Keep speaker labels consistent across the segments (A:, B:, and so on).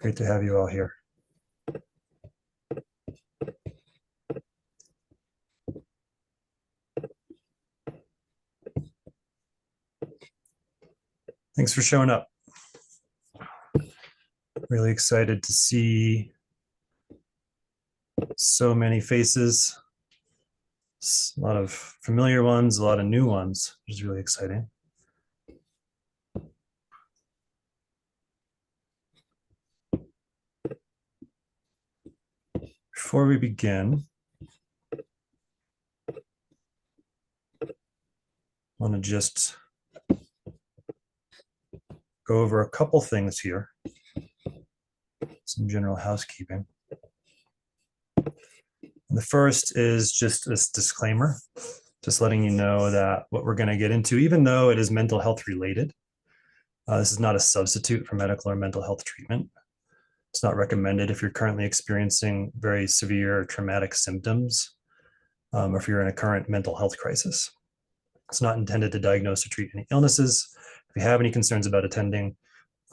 A: Great to have you all here. Thanks for showing up. Really excited to see so many faces. A lot of familiar ones, a lot of new ones, which is really exciting. Before we begin, I want to just go over a couple things here. Some general housekeeping. And the first is just this disclaimer, just letting you know that what we're going to get into, even though it is mental health related, this is not a substitute for medical or mental health treatment. It's not recommended if you're currently experiencing very severe traumatic symptoms, or if you're in a current mental health crisis. It's not intended to diagnose or treat any illnesses. If you have any concerns about attending,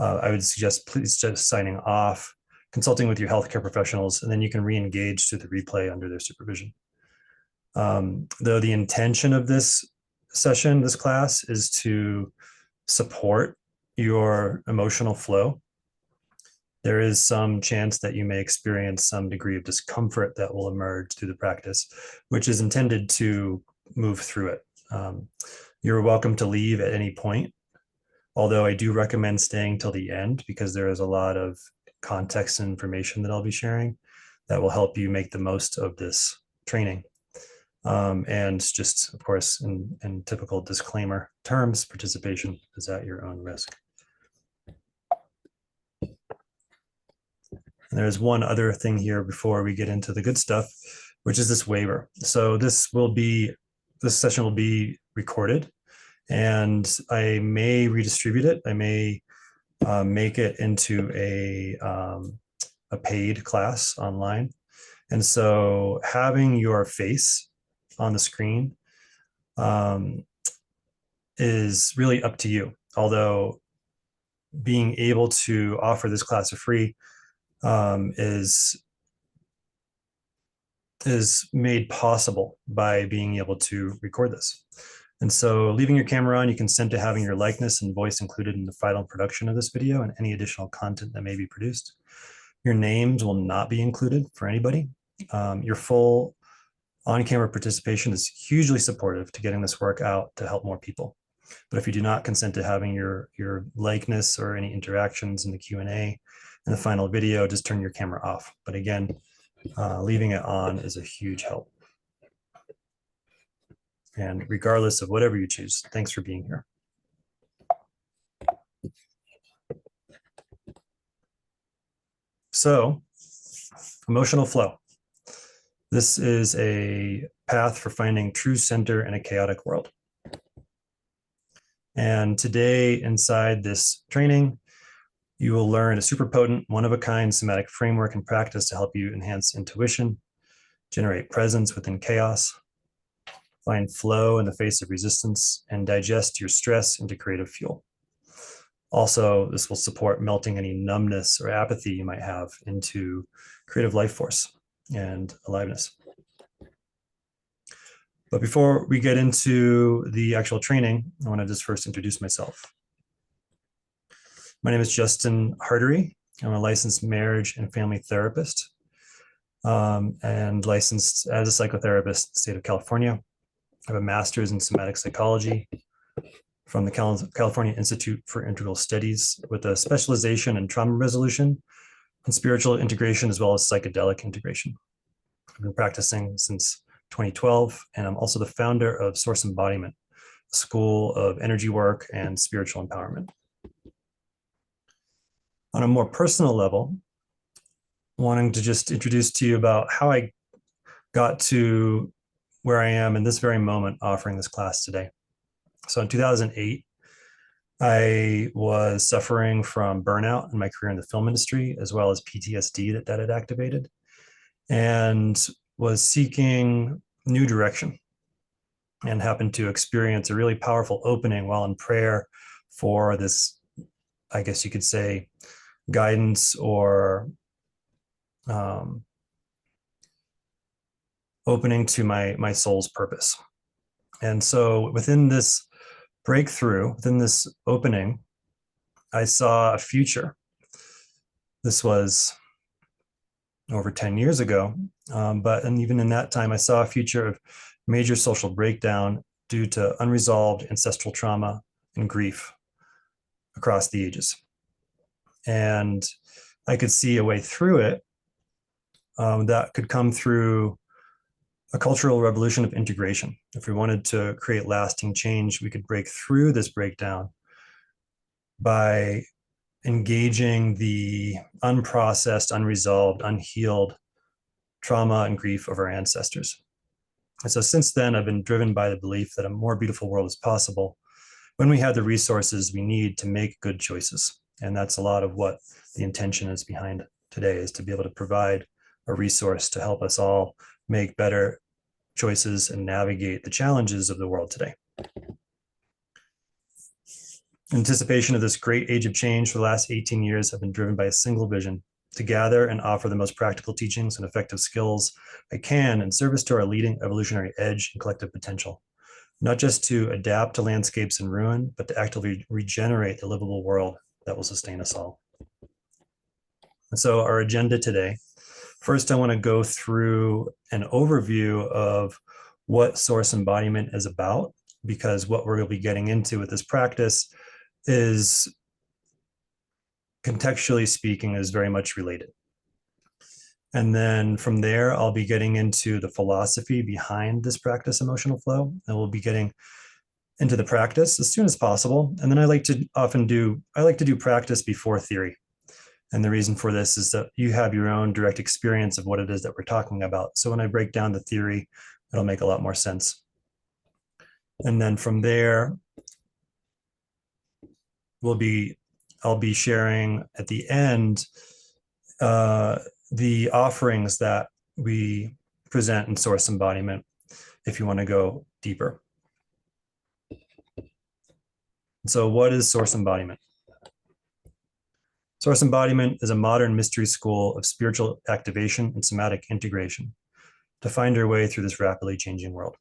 A: I would suggest please just signing off, consulting with your healthcare professionals, and then you can re-engage through the replay under their supervision. Though the intention of this session, this class, is to support your emotional flow, there is some chance that you may experience some degree of discomfort that will emerge through the practice, which is intended to move through it. You're welcome to leave at any point, although I do recommend staying till the end because there is a lot of context and information that I'll be sharing that will help you make the most of this training. And just, of course, in typical disclaimer terms, participation is at your own risk. And there's one other thing here before we get into the good stuff, which is this waiver. So this session will be recorded, and I may redistribute it. I may make it into a paid class online. And so having your face on the screen is really up to you. Although being able to offer this class for free is made possible by being able to record this. And so leaving your camera on, you consent to having your likeness and voice included in the final production of this video and any additional content that may be produced. Your names will not be included for anybody. Your full on-camera participation is hugely supportive to getting this work out to help more people. But if you do not consent to having your likeness or any interactions in the Q&A in the final video, just turn your camera off. But again, leaving it on is a huge help. And regardless of whatever you choose, thanks for being here. So, emotional flow. This is a path for finding true center in a chaotic world. And today, inside this training, you will learn a super potent, one-of-a-kind somatic framework and practice to help you enhance intuition, generate presence within chaos, find flow in the face of resistance, and digest your stress into creative fuel. Also, this will support melting any numbness or apathy you might have into creative life force and aliveness. But before we get into the actual training, I want to just first introduce myself. My name is Justin Hartery. I'm a licensed marriage and family therapist and licensed as a psychotherapist in the state of California. I have a master's in somatic psychology from the California Institute for Integral Studies with a specialization in trauma resolution and spiritual integration, as well as psychedelic integration. I've been practicing since 2012, and I'm also the founder of Source Embodiment, a school of energy work and spiritual empowerment. On a more personal level, wanting to just introduce to you about how I got to where I am in this very moment offering this class today. So in 2008, I was suffering from burnout in my career in the film industry, as well as PTSD that had activated, and was seeking new direction, and happened to experience a really powerful opening while in prayer for this, I guess you could say, guidance or opening to my soul's purpose. And so within this breakthrough, within this opening, I saw a future. This was over 10 years ago. And even in that time, I saw a future of major social breakdown due to unresolved ancestral trauma and grief across the ages. And I could see a way through it that could come through a cultural revolution of integration. If we wanted to create lasting change, we could break through this breakdown by engaging the unprocessed, unresolved, unhealed trauma and grief of our ancestors. And so since then, I've been driven by the belief that a more beautiful world is possible when we have the resources we need to make good choices. And that's a lot of what the intention is behind today, is to be able to provide a resource to help us all make better choices and navigate the challenges of the world today. Anticipation of this great age of change for the last 18 years have been driven by a single vision: to gather and offer the most practical teachings and effective skills I can in service to our leading evolutionary edge and collective potential, not just to adapt to landscapes in ruin, but to actively regenerate the livable world that will sustain us all. And so our agenda today, first, I want to go through an overview of what source embodiment is about, because what we're going to be getting into with this practice is, contextually speaking, is very much related. And then from there, I'll be getting into the philosophy behind this practice, emotional flow, and we'll be getting into the practice as soon as possible. And then I like to do practice before theory. And the reason for this is that you have your own direct experience of what it is that we're talking about. So when I break down the theory, it'll make a lot more sense. And then from there, I'll be sharing at the end the offerings that we present in source embodiment if you want to go deeper. So what is source embodiment? Source embodiment is a modern mystery school of spiritual activation and somatic integration to find our way through this rapidly changing world.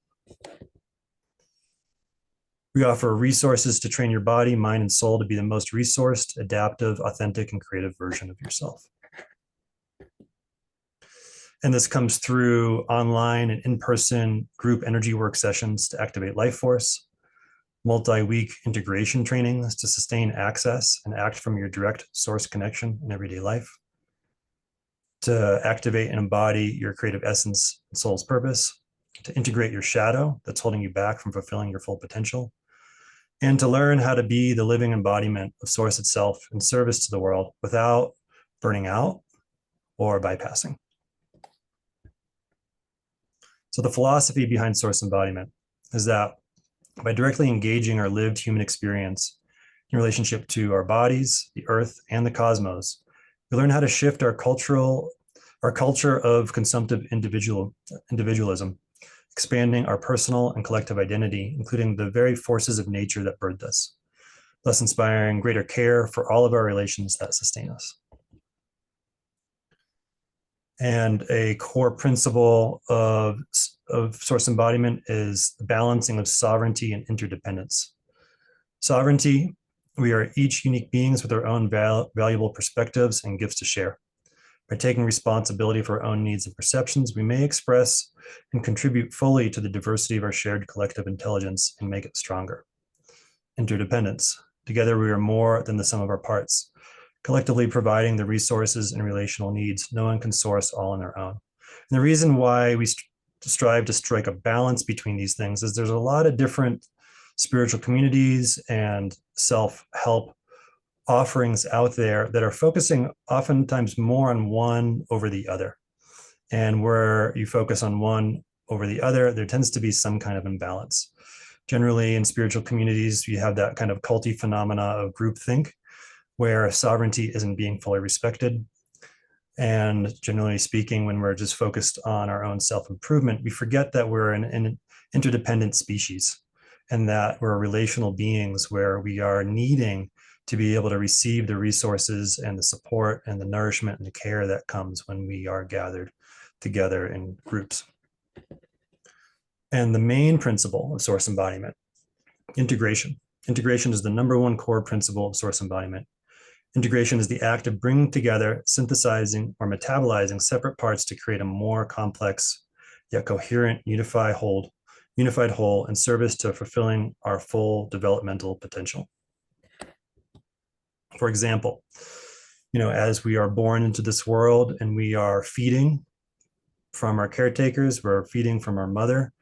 A: We offer resources to train your body, mind, and soul to be the most resourced, adaptive, authentic, and creative version of yourself. And this comes through online and in-person group energy work sessions to activate life force, multi-week integration trainings to sustain access and act from your direct source connection in everyday life, to activate and embody your creative essence and soul's purpose, to integrate your shadow that's holding you back from fulfilling your full potential, and to learn how to be the living embodiment of source itself in service to the world without burning out or bypassing. So the philosophy behind source embodiment is that by directly engaging our lived human experience in relationship to our bodies, the earth, and the cosmos, we learn how to shift our culture of consumptive individualism, expanding our personal and collective identity, including the very forces of nature that birthed us, thus inspiring greater care for all of our relations that sustain us. And a core principle of source embodiment is the balancing of sovereignty and interdependence. Sovereignty: we are each unique beings with our own valuable perspectives and gifts to share. By taking responsibility for our own needs and perceptions, we may express and contribute fully to the diversity of our shared collective intelligence and make it stronger. Interdependence: together we are more than the sum of our parts, collectively providing the resources and relational needs no one can source all on their own. And the reason why we strive to strike a balance between these things is there's a lot of different spiritual communities and self-help offerings out there that are focusing oftentimes more on one over the other. And where you focus on one over the other, there tends to be some kind of imbalance. Generally, in spiritual communities, you have that kind of culty phenomena of groupthink, where sovereignty isn't being fully respected. And generally speaking, when we're just focused on our own self-improvement, we forget that we're an interdependent species and that we're relational beings where we are needing to be able to receive the resources and the support and the nourishment and the care that comes when we are gathered together in groups. And the main principle of source embodiment, integration. Integration is the number one core principle of source embodiment. Integration is the act of bringing together, synthesizing, or metabolizing separate parts to create a more complex, yet coherent, unified whole in service to fulfilling our full developmental potential. For example, as we are born into this world and we are feeding from our caretakers, we're feeding from our mother,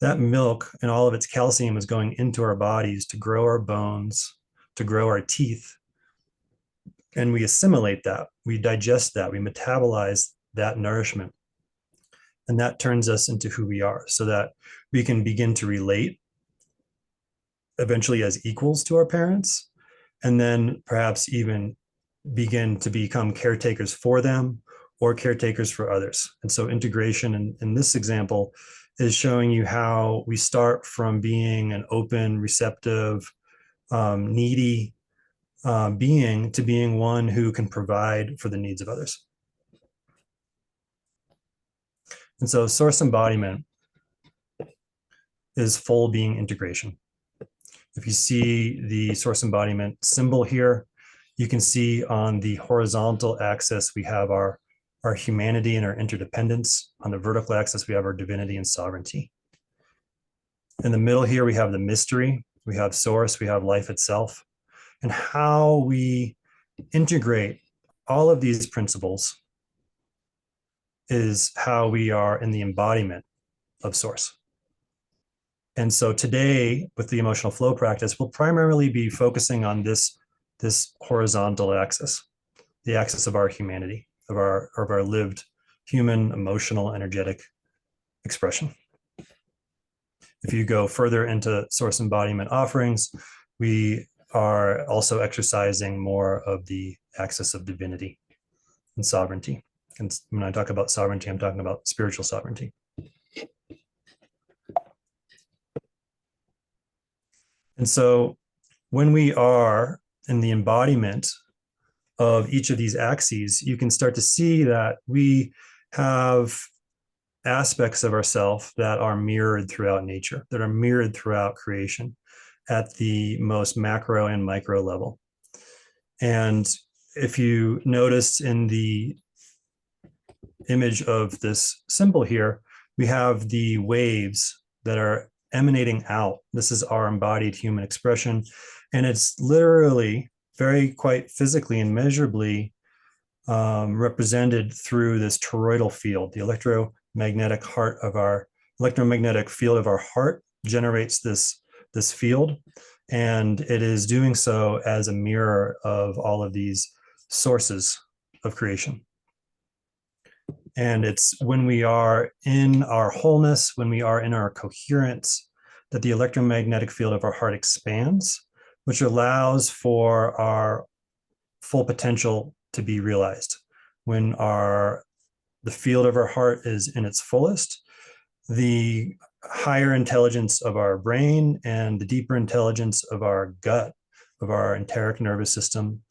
A: that milk and all of its calcium is going into our bodies to grow our bones, to grow our teeth. And we assimilate that, we digest that, we metabolize that nourishment. And that turns us into who we are so that we can begin to relate eventually as equals to our parents, and then perhaps even begin to become caretakers for them or caretakers for others. And so integration in this example is showing you how we start from being an open, receptive, needy being to being one who can provide for the needs of others. And so source embodiment is full being integration. If you see the source embodiment symbol here, you can see on the horizontal axis, we have our humanity and our interdependence. On the vertical axis, we have our divinity and sovereignty. In the middle here, we have the mystery, we have source, we have life itself. And how we integrate all of these principles is how we are in the embodiment of source. And so today, with the emotional flow practice, we'll primarily be focusing on this horizontal axis, the axis of our humanity, of our lived human, emotional, energetic expression. If you go further into source embodiment offerings, we are also exercising more of the axis of divinity and sovereignty. And when I talk about sovereignty, I'm talking about spiritual sovereignty. And so when we are in the embodiment of each of these axes, you can start to see that we have aspects of ourselves that are mirrored throughout nature, that are mirrored throughout creation at the most macro and micro level. And if you notice in the image of this symbol here, we have the waves that are emanating out. This is our embodied human expression. And it's literally quite physically and measurably represented through this toroidal field. The electromagnetic field of our heart generates this field, and it is doing so as a mirror of all of these sources of creation. And it's when we are in our wholeness, when we are in our coherence, that the electromagnetic field of our heart expands, which allows for our full potential to be realized. When the field of our heart is in its fullest, the higher intelligence of our brain and the deeper intelligence of our gut, of our enteric nervous system,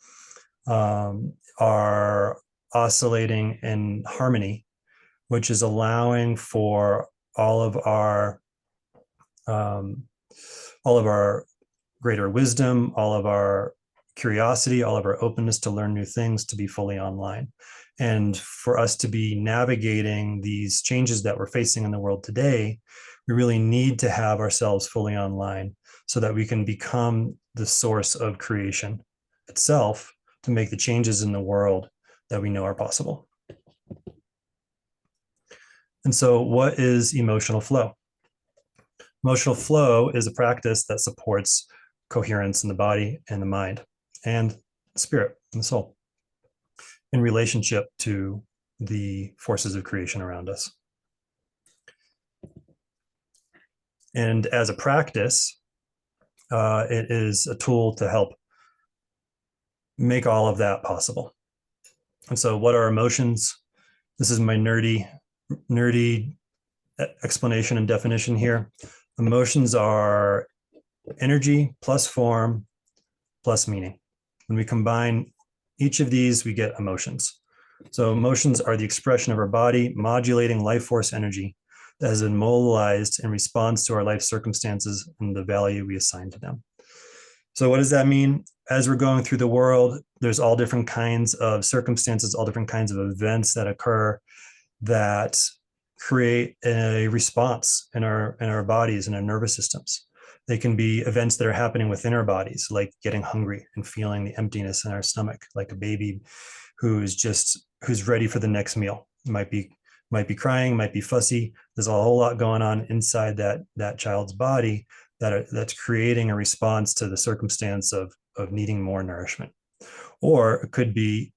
A: are oscillating in harmony, which is allowing for all of our greater wisdom, all of our curiosity, all of our openness to learn new things to be fully online. And for us to be navigating these changes that we're facing in the world today, we really need to have ourselves fully online so that we can become the source of creation itself to make the changes in the world that we know are possible. And so what is emotional flow? Emotional flow is a practice that supports coherence in the body and the mind and the spirit and the soul in relationship to the forces of creation around us. And as a practice, it is a tool to help make all of that possible. And so what are emotions? This is my nerdy explanation and definition here. Emotions are energy plus form plus meaning. When we combine each of these, we get emotions. So emotions are the expression of our body modulating life force energy that has been mobilized in response to our life circumstances and the value we assign to them. So what does that mean? As we're going through the world, there's all different kinds of circumstances, all different kinds of events that occur that create a response in our bodies and our nervous systems. They can be events that are happening within our bodies, like getting hungry and feeling the emptiness in our stomach, like a baby who's ready for the next meal. It might be crying, might be fussy. There's a whole lot going on inside that child's body that's creating a response to the circumstance of needing more nourishment. Or it could be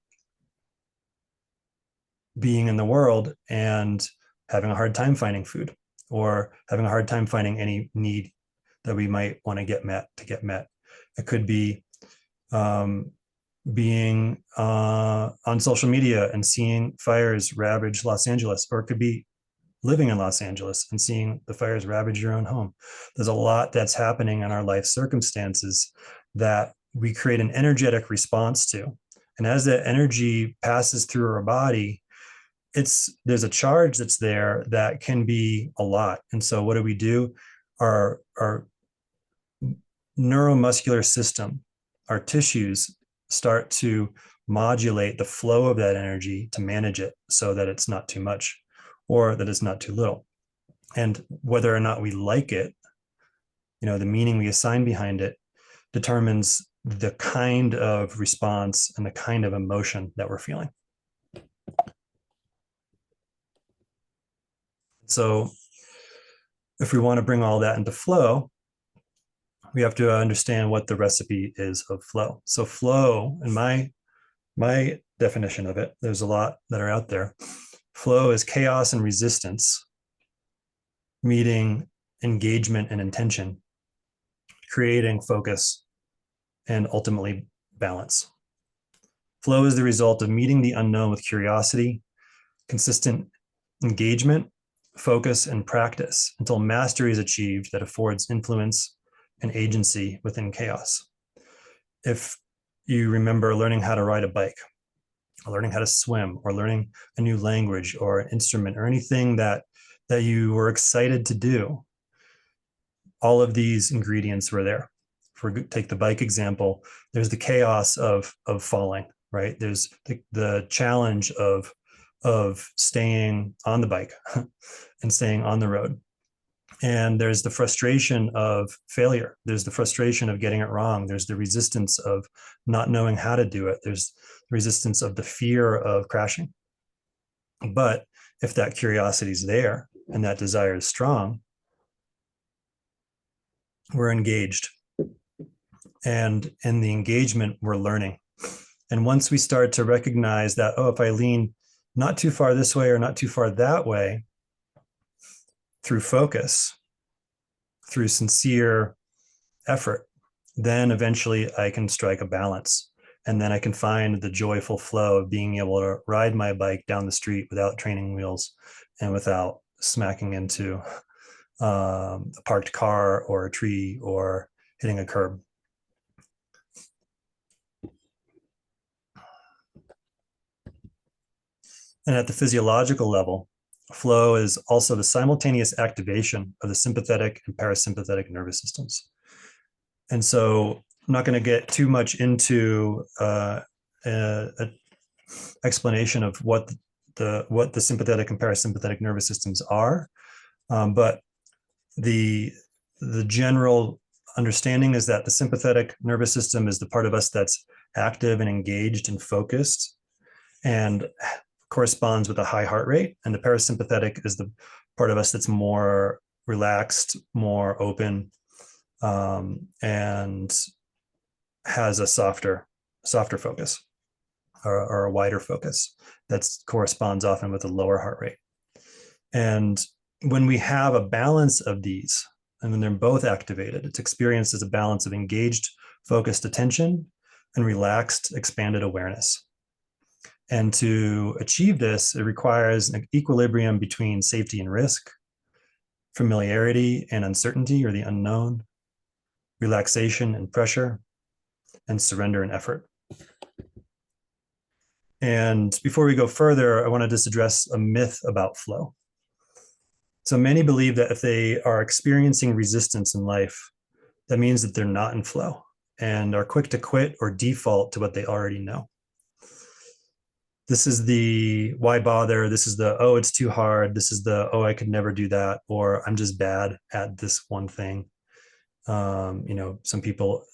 A: being in the world and having a hard time finding food, or having a hard time finding any need that we might want to get met. It could be being on social media and seeing fires ravage Los Angeles, or it could be living in Los Angeles and seeing the fires ravage your own home. There's a lot that's happening in our life circumstances that we create an energetic response to. And as that energy passes through our body, there's a charge that's there that can be a lot. And so what do? Our neuromuscular system, our tissues start to modulate the flow of that energy to manage it so that it's not too much or that it's not too little. And whether or not we like it, the meaning we assign behind it determines the kind of response and the kind of emotion that we're feeling. So if we want to bring all that into flow, we have to understand what the recipe is of flow. So flow, in my definition of it, there's a lot that are out there. Flow is chaos and resistance meeting engagement and intention, creating focus, and ultimately balance. Flow is the result of meeting the unknown with curiosity, consistent engagement, focus, and practice until mastery is achieved that affords influence and agency within chaos. If you remember learning how to ride a bike, or learning how to swim, or learning a new language or an instrument, or anything that you were excited to do, all of these ingredients were there. Take the bike example, there's the chaos of falling, right? There's the challenge of staying on the bike and staying on the road. And there's the frustration of failure. There's the frustration of getting it wrong. There's the resistance of not knowing how to do it. There's the resistance of the fear of crashing. But if that curiosity is there and that desire is strong, we're engaged. And in the engagement, we're learning. And once we start to recognize that, if I lean not too far this way or not too far that way, through focus, through sincere effort, then eventually I can strike a balance. And then I can find the joyful flow of being able to ride my bike down the street without training wheels and without smacking into a parked car or a tree or hitting a curb. And at the physiological level, flow is also the simultaneous activation of the sympathetic and parasympathetic nervous systems. And so I'm not going to get too much into an explanation of what the sympathetic and parasympathetic nervous systems are, but the general understanding is that the sympathetic nervous system is the part of us that's active and engaged and focused and corresponds with a high heart rate, and the parasympathetic is the part of us that's more relaxed, more open, and has a softer focus or a wider focus that corresponds often with a lower heart rate. And when we have a balance of these, and when they're both activated, it's experienced as a balance of engaged, focused attention and relaxed, expanded awareness. And to achieve this, it requires an equilibrium between safety and risk, familiarity and uncertainty or the unknown, relaxation and pressure, and surrender and effort. And before we go further, I want to just address a myth about flow. So many believe that if they are experiencing resistance in life, that means that they're not in flow and are quick to quit or default to what they already know. This is the why bother. This is the, oh, it's too hard. This is the, oh, I could never do that. Or I'm just bad at this one thing. Some people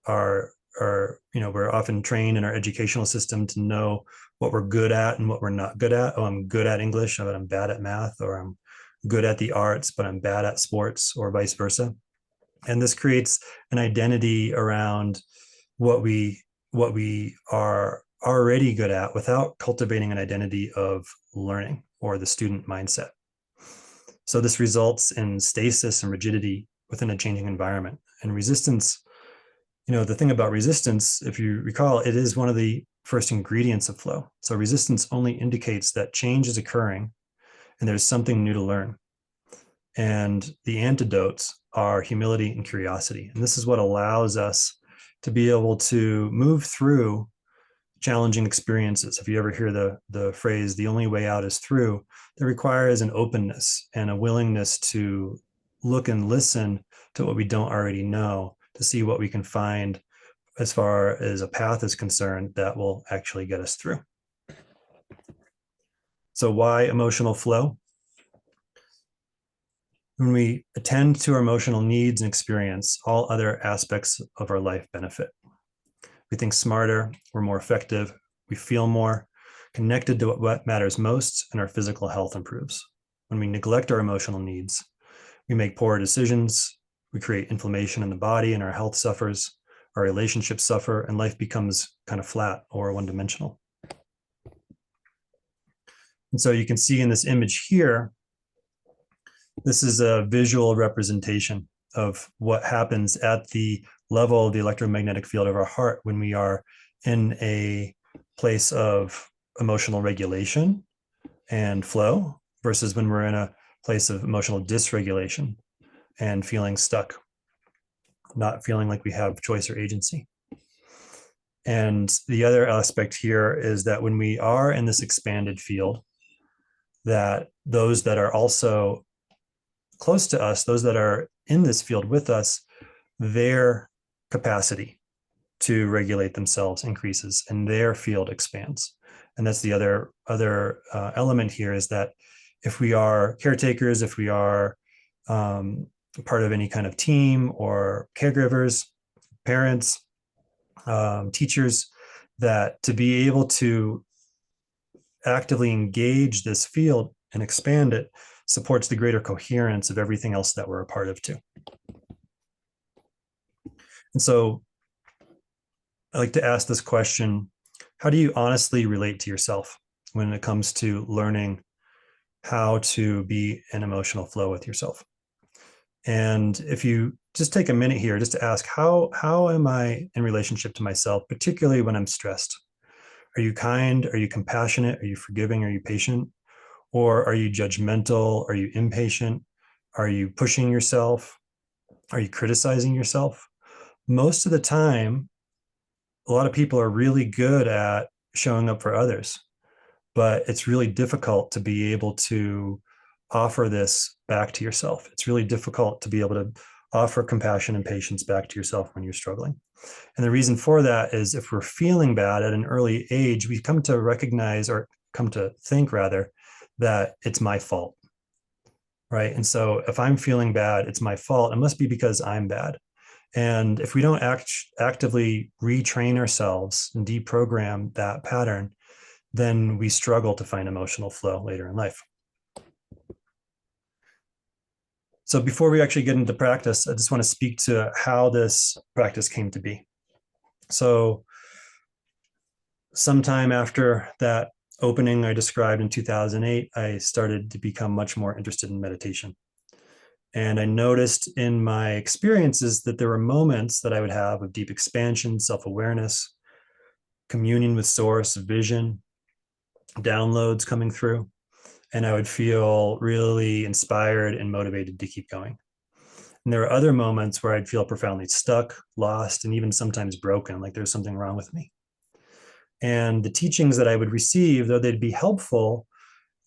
A: we're often trained in our educational system to know what we're good at and what we're not good at. Oh, I'm good at English, but I'm bad at math, or I'm good at the arts, but I'm bad at sports, or vice versa. And this creates an identity around what we are already good at without cultivating an identity of learning or the student mindset. So this results in stasis and rigidity within a changing environment. And resistance, the thing about resistance, if you recall, it is one of the first ingredients of flow. So resistance only indicates that change is occurring and there's something new to learn. And the antidotes are humility and curiosity. And this is what allows us to be able to move through challenging experiences. If you ever hear the phrase, the only way out is through, that requires an openness and a willingness to look and listen to what we don't already know, to see what we can find as far as a path is concerned that will actually get us through. So why emotional flow? When we attend to our emotional needs and experience, all other aspects of our life benefit. We think smarter, we're more effective, we feel more connected to what matters most, and our physical health improves. When we neglect our emotional needs, we make poor decisions, we create inflammation in the body, and our health suffers, our relationships suffer, and life becomes kind of flat or one-dimensional. And so you can see in this image here, this is a visual representation of what happens at the level of the electromagnetic field of our heart when we are in a place of emotional regulation and flow versus when we're in a place of emotional dysregulation and feeling stuck, not feeling like we have choice or agency. And the other aspect here is that when we are in this expanded field, that those that are also close to us, those that are in this field with us, their capacity to regulate themselves increases and their field expands. And that's the other element here, is that if we are caretakers, if we are part of any kind of team or caregivers, parents, teachers, that to be able to actively engage this field and expand it supports the greater coherence of everything else that we're a part of too. And so I like to ask this question: how do you honestly relate to yourself when it comes to learning how to be in emotional flow with yourself? And if you just take a minute here just to ask, how am I in relationship to myself, particularly when I'm stressed? Are you kind? Are you compassionate? Are you forgiving? Are you patient? Or are you judgmental? Are you impatient? Are you pushing yourself? Are you criticizing yourself? Most of the time, a lot of people are really good at showing up for others, but it's really difficult to be able to offer this back to yourself. It's really difficult to be able to offer compassion and patience back to yourself when you're struggling. And the reason for that is, if we're feeling bad at an early age, we come to recognize, or come to think rather, that it's my fault, right? And so if I'm feeling bad, it's my fault. It must be because I'm bad. And if we don't actively retrain ourselves and deprogram that pattern, then we struggle to find emotional flow later in life. So before we actually get into practice, I just want to speak to how this practice came to be. So sometime after that opening I described in 2008, I started to become much more interested in meditation. And I noticed in my experiences that there were moments that I would have of deep expansion, self-awareness, communion with source, vision, downloads coming through. And I would feel really inspired and motivated to keep going. And there were other moments where I'd feel profoundly stuck, lost, and even sometimes broken, like there's something wrong with me. And the teachings that I would receive, though they'd be helpful,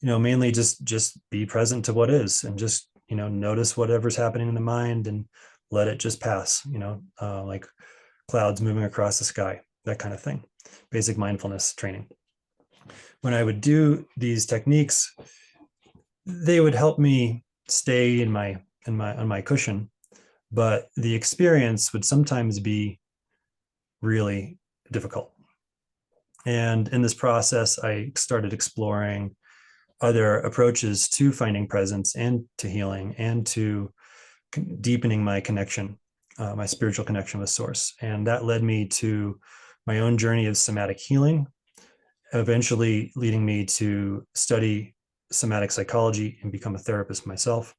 A: mainly just be present to what is, and just, notice whatever's happening in the mind and let it just pass, like clouds moving across the sky, that kind of thing. Basic mindfulness training. When I would do these techniques, they would help me stay on my cushion, but the experience would sometimes be really difficult. And in this process, I started exploring other approaches to finding presence and to healing and to deepening my connection, my spiritual connection with Source. And that led me to my own journey of somatic healing, eventually leading me to study somatic psychology and become a therapist myself.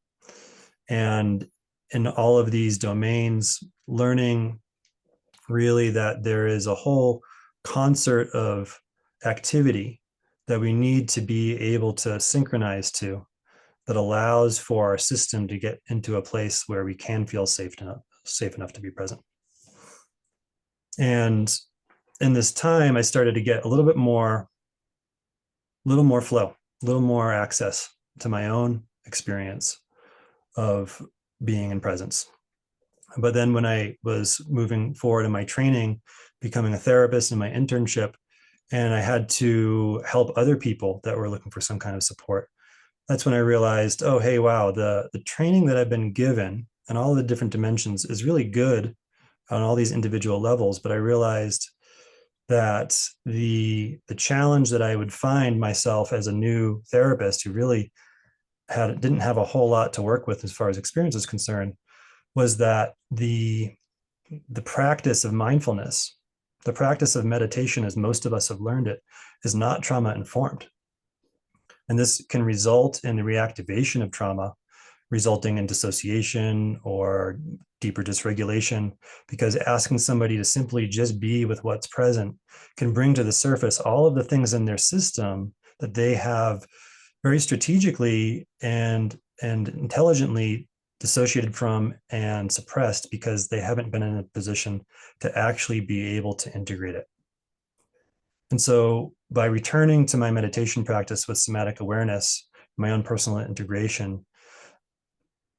A: And in all of these domains, learning really that there is a whole concert of activity that we need to be able to synchronize to, that allows for our system to get into a place where we can feel safe enough to be present. And in this time, I started to get a little more flow, a little more access to my own experience of being in presence. But then when I was moving forward in my training, becoming a therapist in my internship, and I had to help other people that were looking for some kind of support, that's when I realized, oh, hey, wow, the training that I've been given and all the different dimensions is really good on all these individual levels. But I realized that the challenge that I would find myself as a new therapist who really didn't have a whole lot to work with as far as experience is concerned, was that the practice of mindfulness, the practice of meditation, as most of us have learned it, is not trauma informed. And this can result in the reactivation of trauma, resulting in dissociation or deeper dysregulation, because asking somebody to simply just be with what's present can bring to the surface all of the things in their system that they have very strategically and intelligently dissociated from and suppressed, because they haven't been in a position to actually be able to integrate it. And so by returning to my meditation practice with somatic awareness, my own personal integration,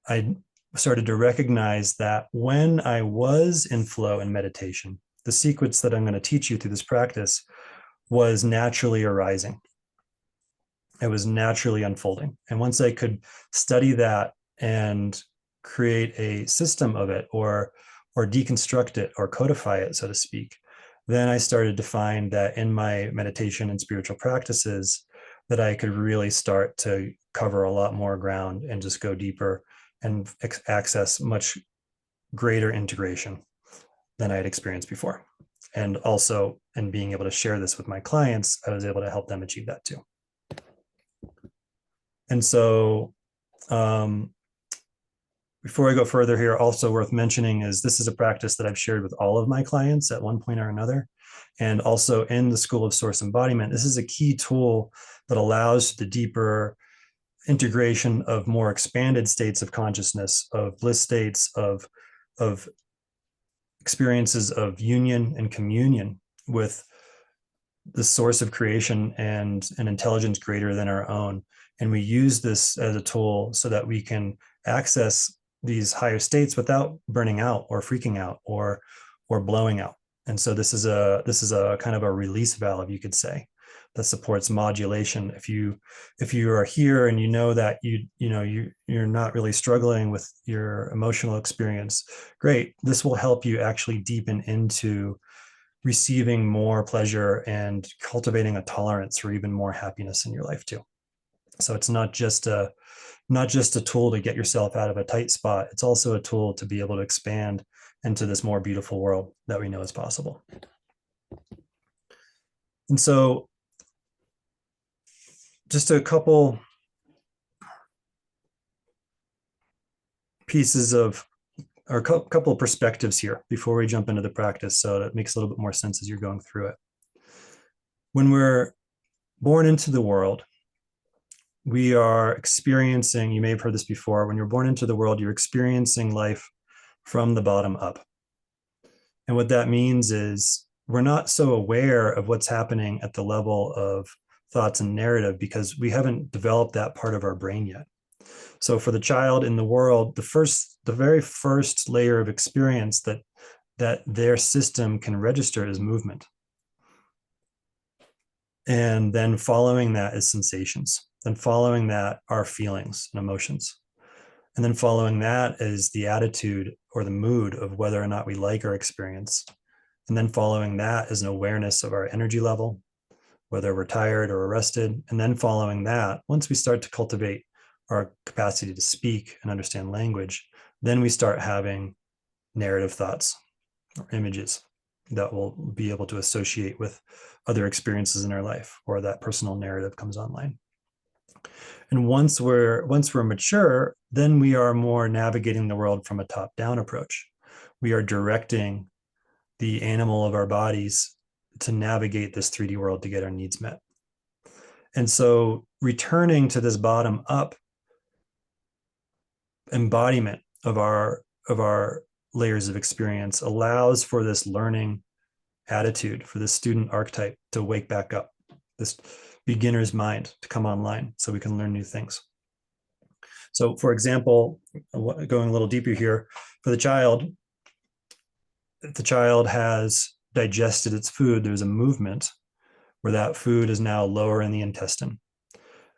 A: I started to recognize that when I was in flow and meditation, the sequence that I'm going to teach you through this practice was naturally arising. It was naturally unfolding. And once I could study that and create a system of it, or deconstruct it or codify it, so to speak, then I started to find that in my meditation and spiritual practices that I could really start to cover a lot more ground and just go deeper and access much greater integration than I had experienced before. And also, in being able to share this with my clients, I was able to help them achieve that too. And so before I go further here, also worth mentioning is this is a practice that I've shared with all of my clients at one point or another. And also in the School of Source Embodiment, this is a key tool that allows the deeper integration of more expanded states of consciousness, of bliss states, of experiences of union and communion with the source of creation and an intelligence greater than our own. And we use this as a tool so that we can access these higher states without burning out or freaking out or blowing out. And so this is a kind of a release valve, you could say, that supports modulation. If you are here and you know that you're not really struggling with your emotional experience, great. This will help you actually deepen into receiving more pleasure and cultivating a tolerance for even more happiness in your life too. So it's not just a tool to get yourself out of a tight spot. It's also a tool to be able to expand into this more beautiful world that we know is possible. And so just a couple pieces of, or a couple of perspectives here before we jump into the practice, so that makes a little bit more sense as you're going through it. When we're born into the world, we are experiencing, you may have heard this before, when you're born into the world, you're experiencing life from the bottom up. And what that means is we're not so aware of what's happening at the level of thoughts and narrative because we haven't developed that part of our brain yet. So for the child in the world, the very first layer of experience that their system can register is movement. And then following that is sensations. Then following that are feelings and emotions. And then following that is the attitude or the mood of whether or not we like our experience. And then following that is an awareness of our energy level, whether we're tired or rested. And then following that, once we start to cultivate our capacity to speak and understand language, then we start having narrative thoughts or images that we'll be able to associate with other experiences in our life, or that personal narrative comes online. And once we're mature, then we are more navigating the world from a top-down approach. We are directing the animal of our bodies to navigate this 3D world to get our needs met. And so returning to this bottom-up embodiment of our layers of experience allows for this learning attitude, for this student archetype to wake back up, this beginner's mind to come online so we can learn new things. So for example, going a little deeper here, for the child, if the child has digested its food, there's a movement where that food is now lower in the intestine.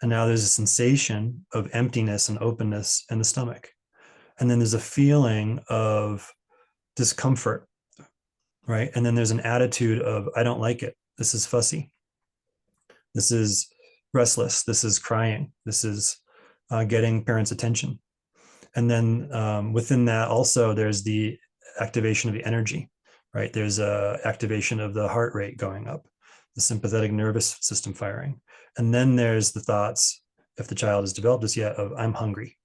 A: And now there's a sensation of emptiness and openness in the stomach. And then there's a feeling of discomfort, right? And then there's an attitude of, I don't like it. This is fussy. This is restless. This is crying. This is getting parents' attention. And then within that also, there's the activation of the energy, right? There's a activation of the heart rate going up, the sympathetic nervous system firing. And then there's the thoughts, if the child has developed this yet, of I'm hungry,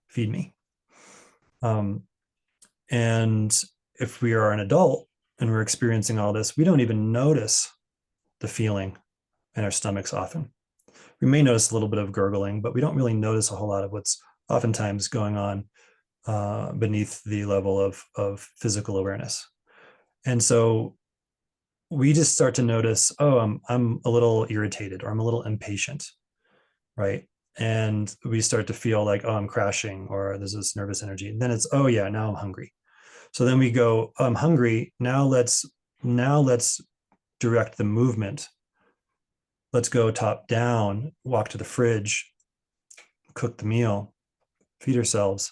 A: feed me. And if we are an adult and we're experiencing all this, we don't even notice the feeling in our stomachs often. We may notice a little bit of gurgling, but we don't really notice a whole lot of what's oftentimes going on beneath the level of physical awareness. And so we just start to notice, oh, I'm a little irritated, or I'm a little impatient, right? And we start to feel like, oh, I'm crashing, or there's this nervous energy. And then it's, oh yeah, now I'm hungry. So then we go, oh, I'm hungry. Now let's direct the movement. Let's go top down, walk to the fridge, cook the meal, feed ourselves.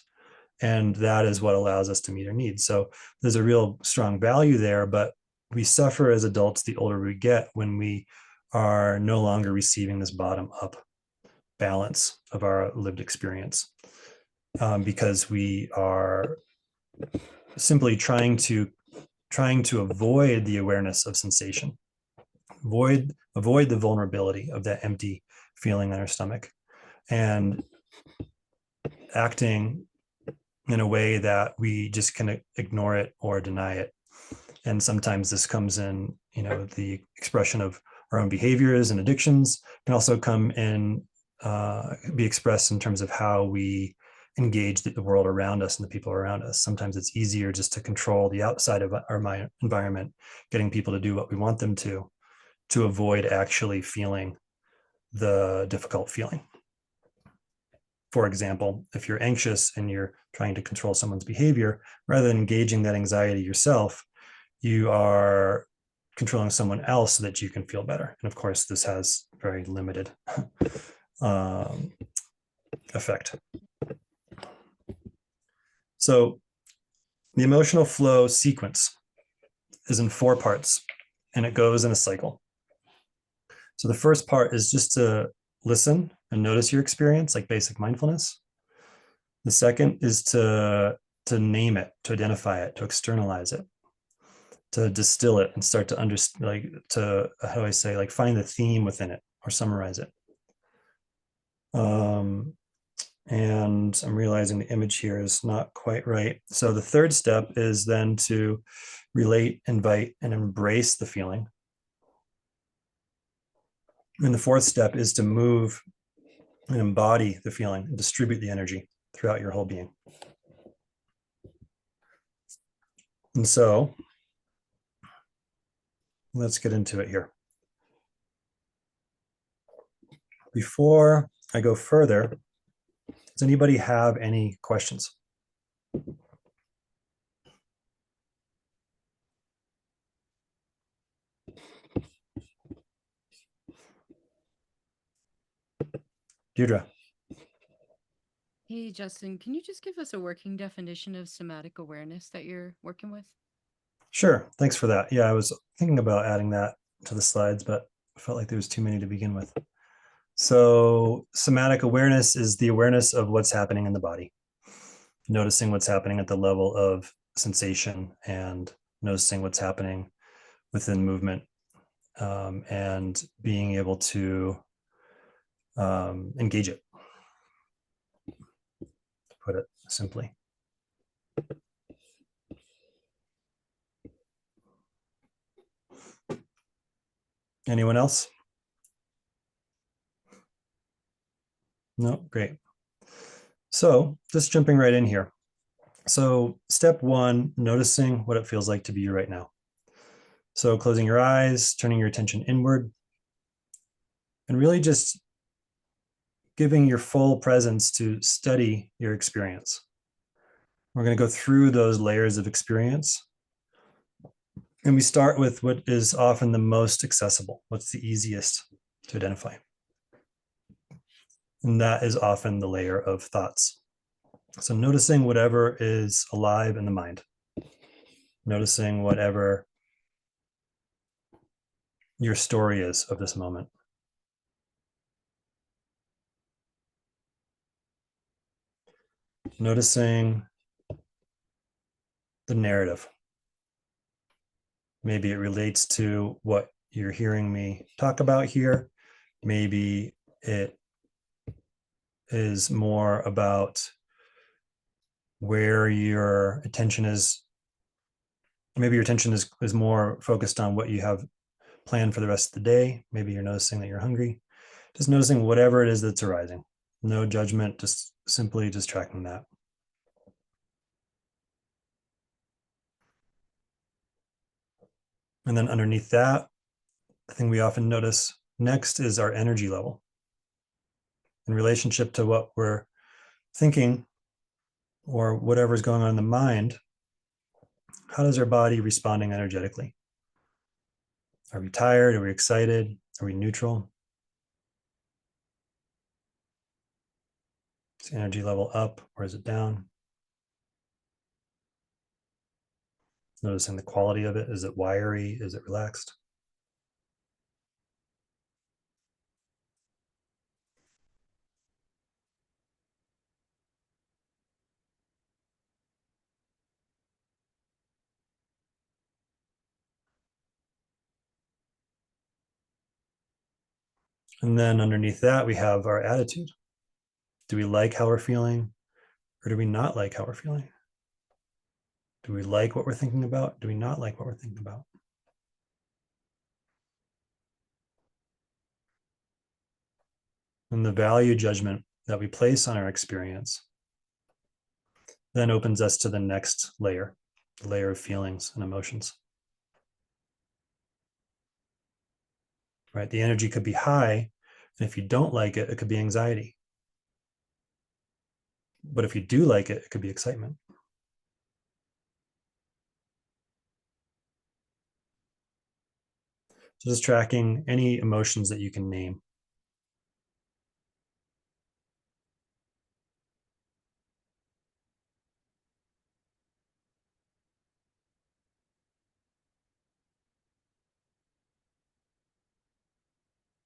A: And that is what allows us to meet our needs. So there's a real strong value there, but we suffer as adults the older we get when we are no longer receiving this bottom-up balance of our lived experience, because we are simply trying to avoid the awareness of sensation, avoid the vulnerability of that empty feeling in our stomach, and acting in a way that we just can ignore it or deny it. And sometimes this comes in, the expression of our own behaviors and addictions, can also come in, be expressed in terms of how we engage the world around us and the people around us. Sometimes it's easier just to control the outside of our environment, getting people to do what we want them to avoid actually feeling the difficult feeling. For example, if you're anxious and you're trying to control someone's behavior, rather than engaging that anxiety yourself, you are controlling someone else so that you can feel better. And of course, this has very limited effect. So the emotional flow sequence is in 4 parts, and it goes in a cycle. So the first part is just to listen and notice your experience, like basic mindfulness. The second is to name it, to identify it, to externalize it, to distill it and start to understand, find the theme within it or summarize it. And I'm realizing the image here is not quite right. So the third step is then to relate, invite, and embrace the feeling. And the fourth step is to move and embody the feeling and distribute the energy throughout your whole being. And so Let's get into it here. Before I go further, does anybody have any questions? Deirdre.
B: Hey, Justin, can you just give us a working definition of somatic awareness that you're working with?
A: Sure. Thanks for that. Yeah, I was thinking about adding that to the slides, but I felt like there was too many to begin with. So somatic awareness is the awareness of what's happening in the body, noticing what's happening at the level of sensation and noticing what's happening within movement, and being able to engage it, to put it simply. Anyone else? No, great. So just jumping right in here. So step one, noticing what it feels like to be you right now. So closing your eyes, turning your attention inward, and really just giving your full presence to study your experience. We're going to go through those layers of experience. And we start with what is often the most accessible, what's the easiest to identify. And that is often the layer of thoughts. So noticing whatever is alive in the mind, noticing whatever your story is of this moment. Noticing the narrative. Maybe it relates to what you're hearing me talk about here. Maybe it is more about where your attention is. Maybe your attention is more focused on what you have planned for the rest of the day. Maybe you're noticing that you're hungry. Just noticing whatever it is that's arising. No judgment, just simply just tracking that. And then underneath that, the thing we often notice next is our energy level in relationship to what we're thinking or whatever's going on in the mind. How does our body responding energetically? Are we tired? Are we excited? Are we neutral? Is the energy level up or is it down? Noticing the quality of it. Is it wiry? Is it relaxed? And then underneath that, we have our attitude. Do we like how we're feeling or do we not like how we're feeling? Do we like what we're thinking about? Do we not like what we're thinking about? And the value judgment that we place on our experience then opens us to the next layer, the layer of feelings and emotions. Right? The energy could be high, and if you don't like it, it could be anxiety. But if you do like it, it could be excitement. So just tracking any emotions that you can name.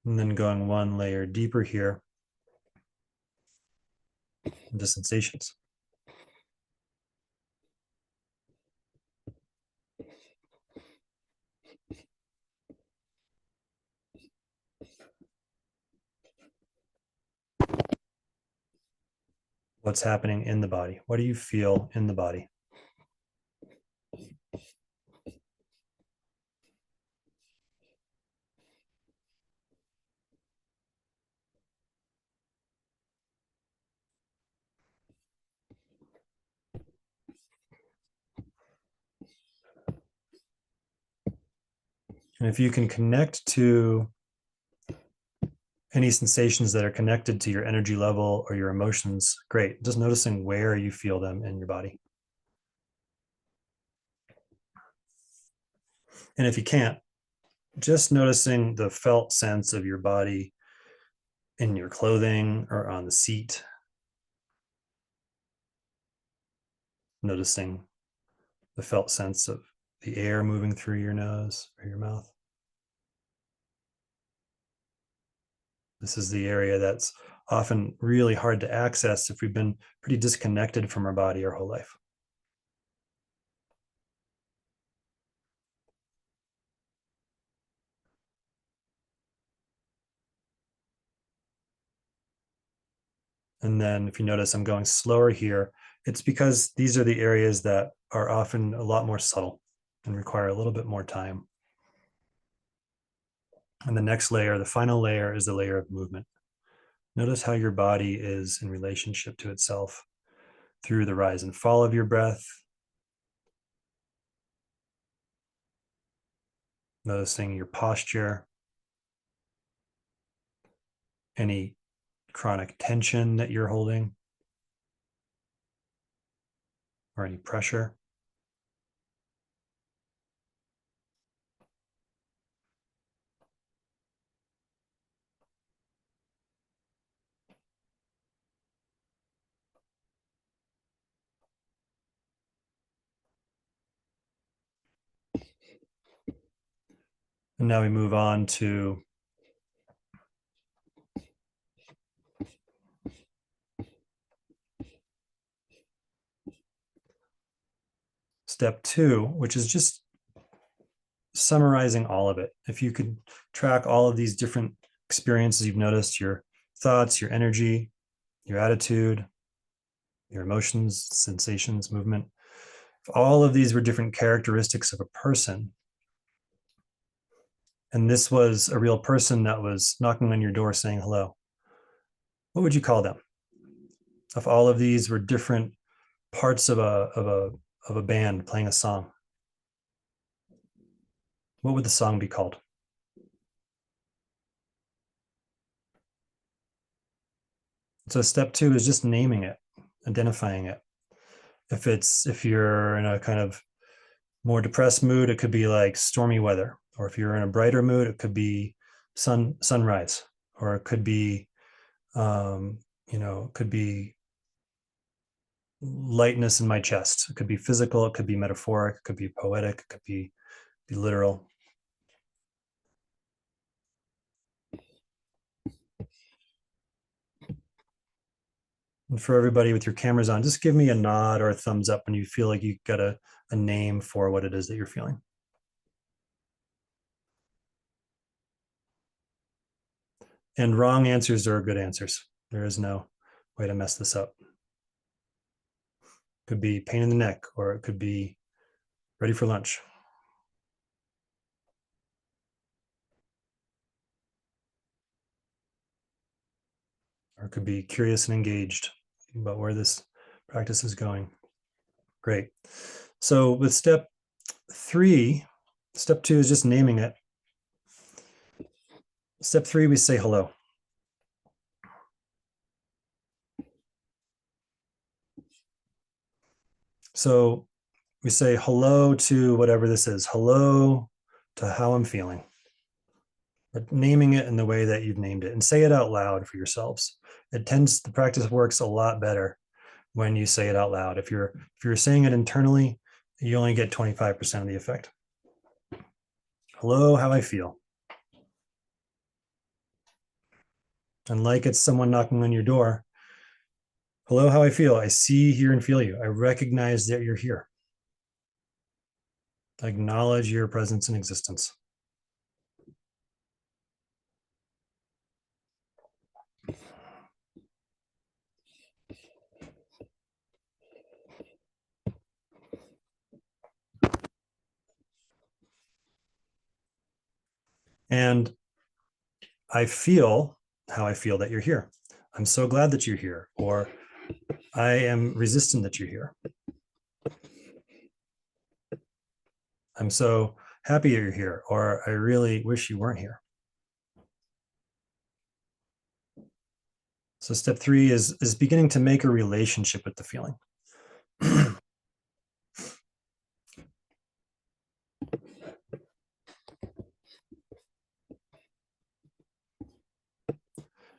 A: And then going one layer deeper here into sensations. What's happening in the body? What do you feel in the body? And if you can connect to any sensations that are connected to your energy level or your emotions, great. Just noticing where you feel them in your body. And if you can't, just noticing the felt sense of your body in your clothing or on the seat. Noticing the felt sense of the air moving through your nose or your mouth. This is the area that's often really hard to access if we've been pretty disconnected from our body our whole life. And then if you notice I'm going slower here, it's because these are the areas that are often a lot more subtle and require a little bit more time. And the next layer, the final layer, is the layer of movement. Notice how your body is in relationship to itself through the rise and fall of your breath. Noticing your posture, any chronic tension that you're holding, or any pressure. And now we move on to step 2, which is just summarizing all of it. If you could track all of these different experiences you've noticed, your thoughts, your energy, your attitude, your emotions, sensations, movement, if all of these were different characteristics of a person, and this was a real person that was knocking on your door saying hello, what would you call them? If all of these were different parts of a band playing a song, what would the song be called? So step 2 is just naming it, identifying it. If you're in a kind of more depressed mood, it could be like stormy weather. Or if you're in a brighter mood, it could be sunrise, or it could be, it could be lightness in my chest. It could be physical. It could be metaphoric. It could be poetic. It could be literal. And for everybody with your cameras on, just give me a nod or a thumbs up when you feel like you got a name for what it is that you're feeling. And wrong answers are good answers. There is no way to mess this up. Could be pain in the neck, or it could be ready for lunch. Or it could be curious and engaged about where this practice is going. Great. So with step 3, step 2 is just naming it. Step 3, we say hello. So we say hello to whatever this is. Hello to how I'm feeling. But naming it in the way that you've named it, and say it out loud for yourselves. The practice works a lot better when you say it out loud. If you're saying it internally, you only get 25% of the effect. Hello, how I feel. And like it's someone knocking on your door. Hello, how I feel. I see, hear, and feel you. I recognize that you're here. I acknowledge your presence and existence. And I feel how I feel that you're here. I'm so glad that you're here. Or I am resistant that you're here. I'm so happy you're here, or I really wish you weren't here. So step 3 is beginning to make a relationship with the feeling.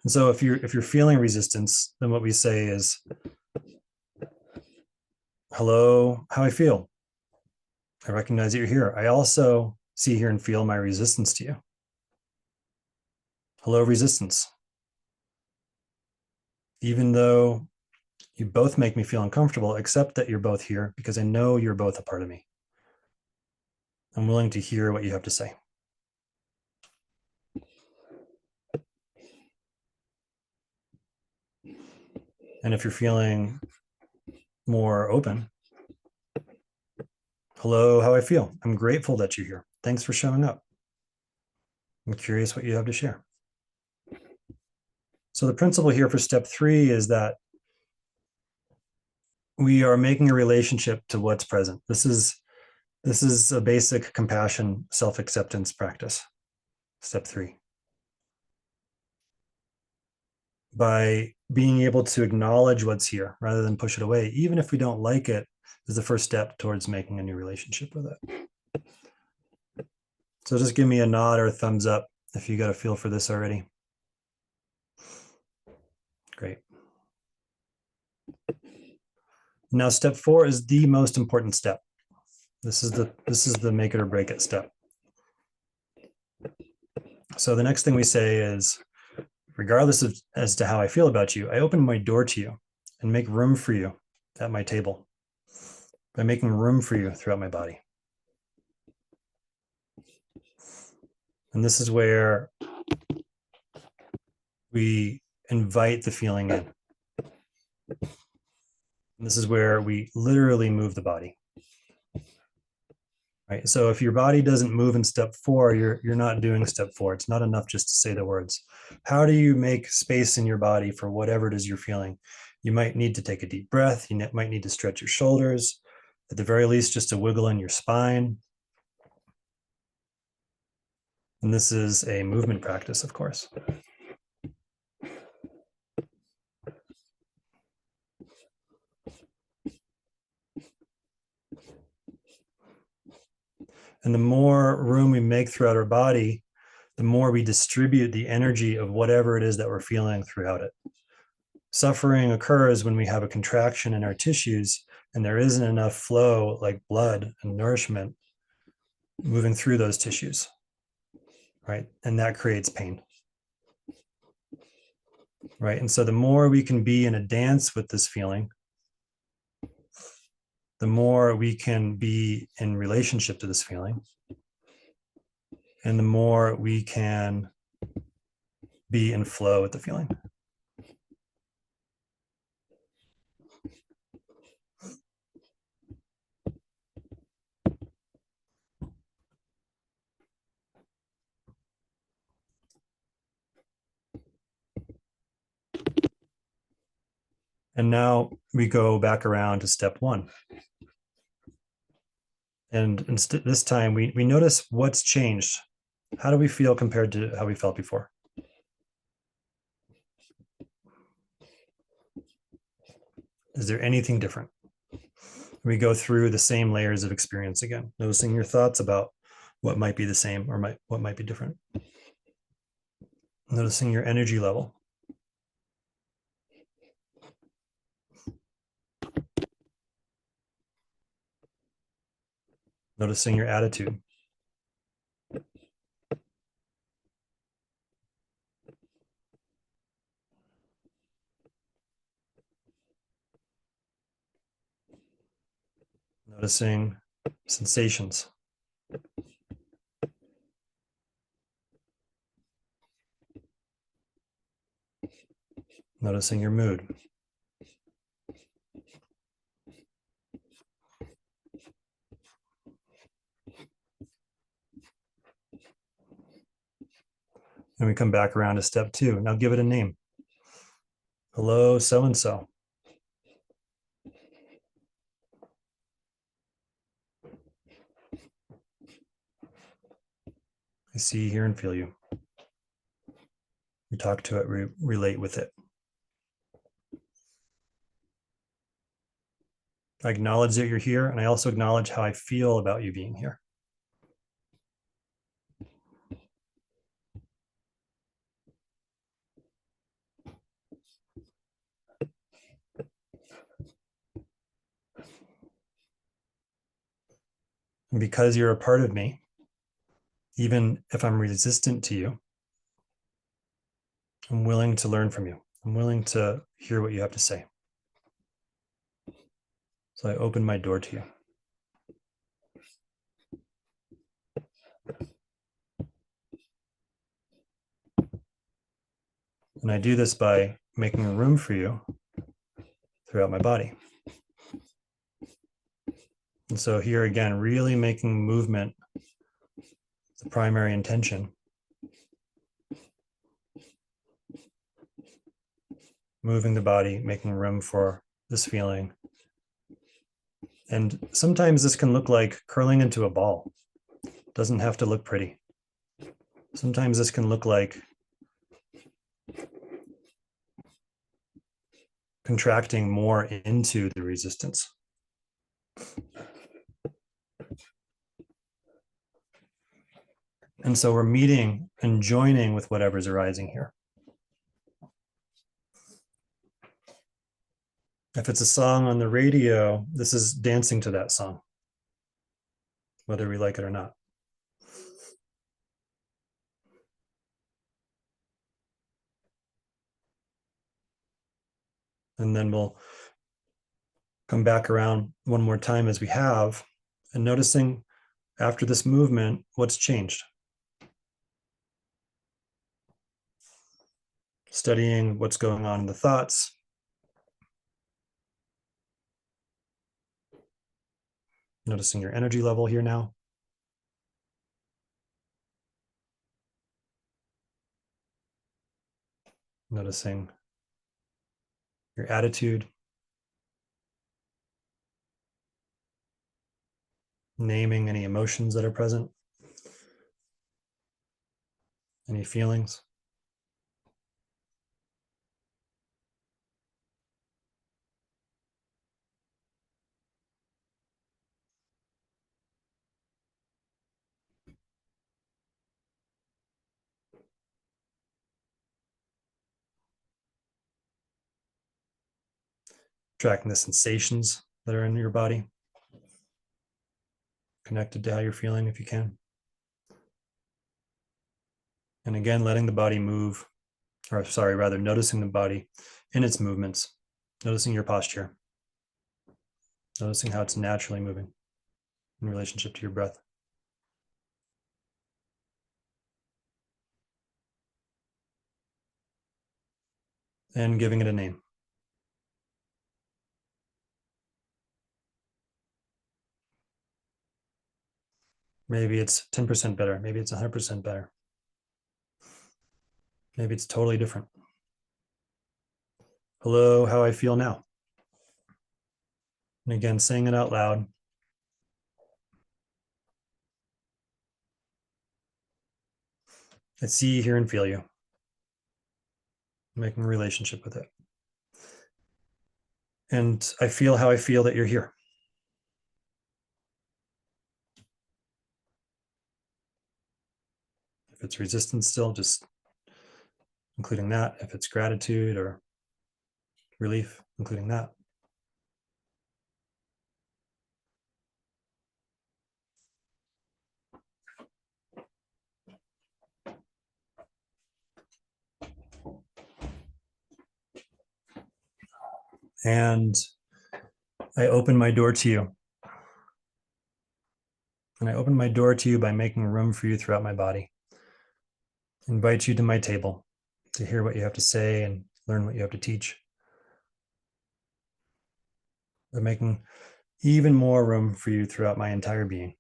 A: And so if you're feeling resistance, then what we say is, hello, how I feel. I recognize that you're here. I also see, hear, and feel my resistance to you. Hello, resistance. Even though you both make me feel uncomfortable, accept that you're both here because I know you're both a part of me. I'm willing to hear what you have to say. And if you're feeling more open, hello, how I feel. I'm grateful that you're here. Thanks for showing up. I'm curious what you have to share. So the principle here for step 3 is that we are making a relationship to what's present. This is a basic compassion, self-acceptance practice. Step 3. By being able to acknowledge what's here rather than push it away, even if we don't like it, is the first step towards making a new relationship with it. So just give me a nod or a thumbs up if you got a feel for this already. Great. Now, step 4 is the most important step. This is the make it or break it step. So the next thing we say is, regardless of as to how I feel about you, I open my door to you and make room for you at my table by making room for you throughout my body. And this is where we invite the feeling in. And this is where we literally move the body. Right? So if your body doesn't move in step 4, you're not doing step 4. It's not enough just to say the words. How do you make space in your body for whatever it is you're feeling? You might need to take a deep breath. You might need to stretch your shoulders. At the very least, just a wiggle in your spine. And this is a movement practice, of course. And the more room we make throughout our body, the more we distribute the energy of whatever it is that we're feeling throughout it. Suffering occurs when we have a contraction in our tissues and there isn't enough flow, like blood and nourishment, moving through those tissues, right? And that creates pain, right? And so the more we can be in a dance with this feeling, the more we can be in relationship to this feeling, and the more we can be in flow with the feeling. And now we go back around to step 1. And this time we notice what's changed. How do we feel compared to how we felt before? Is there anything different? We go through the same layers of experience again, noticing your thoughts about what might be the same or what might be different. Noticing your energy level. Noticing your attitude. Noticing sensations. Noticing your mood. And we come back around to step 2. Now give it a name. Hello, so-and-so. I see, hear, and feel you. We talk to it, relate with it. I acknowledge that you're here, and I also acknowledge how I feel about you being here. And because you're a part of me, even if I'm resistant to you, I'm willing to learn from you. I'm willing to hear what you have to say. So I open my door to you. And I do this by making room for you throughout my body. And so here again, really making movement the primary intention. Moving the body, making room for this feeling. And sometimes this can look like curling into a ball. It doesn't have to look pretty. Sometimes this can look like contracting more into the resistance. And so we're meeting and joining with whatever's arising here. If it's a song on the radio, this is dancing to that song, whether we like it or not. And then we'll come back around one more time as we have, and noticing after this movement, what's changed. Studying what's going on in the thoughts. Noticing your energy level here now. Noticing your attitude. Naming any emotions that are present. Any feelings. Tracking the sensations that are in your body. Connected to how you're feeling if you can. And again, letting the body move, or sorry, rather noticing the body in its movements, noticing your posture, noticing how it's naturally moving in relationship to your breath. And giving it a name. Maybe it's 10% better. Maybe it's 100% better. Maybe it's totally different. Hello, how I feel now. And again, saying it out loud. I see, hear, and feel you. Making a relationship with it. And I feel how I feel that you're here. If it's resistance still, just including that. If it's gratitude or relief, including that. And I open my door to you. And I open my door to you by making room for you throughout my body. Invite you to my table to hear what you have to say and learn what you have to teach. By making even more room for you throughout my entire being.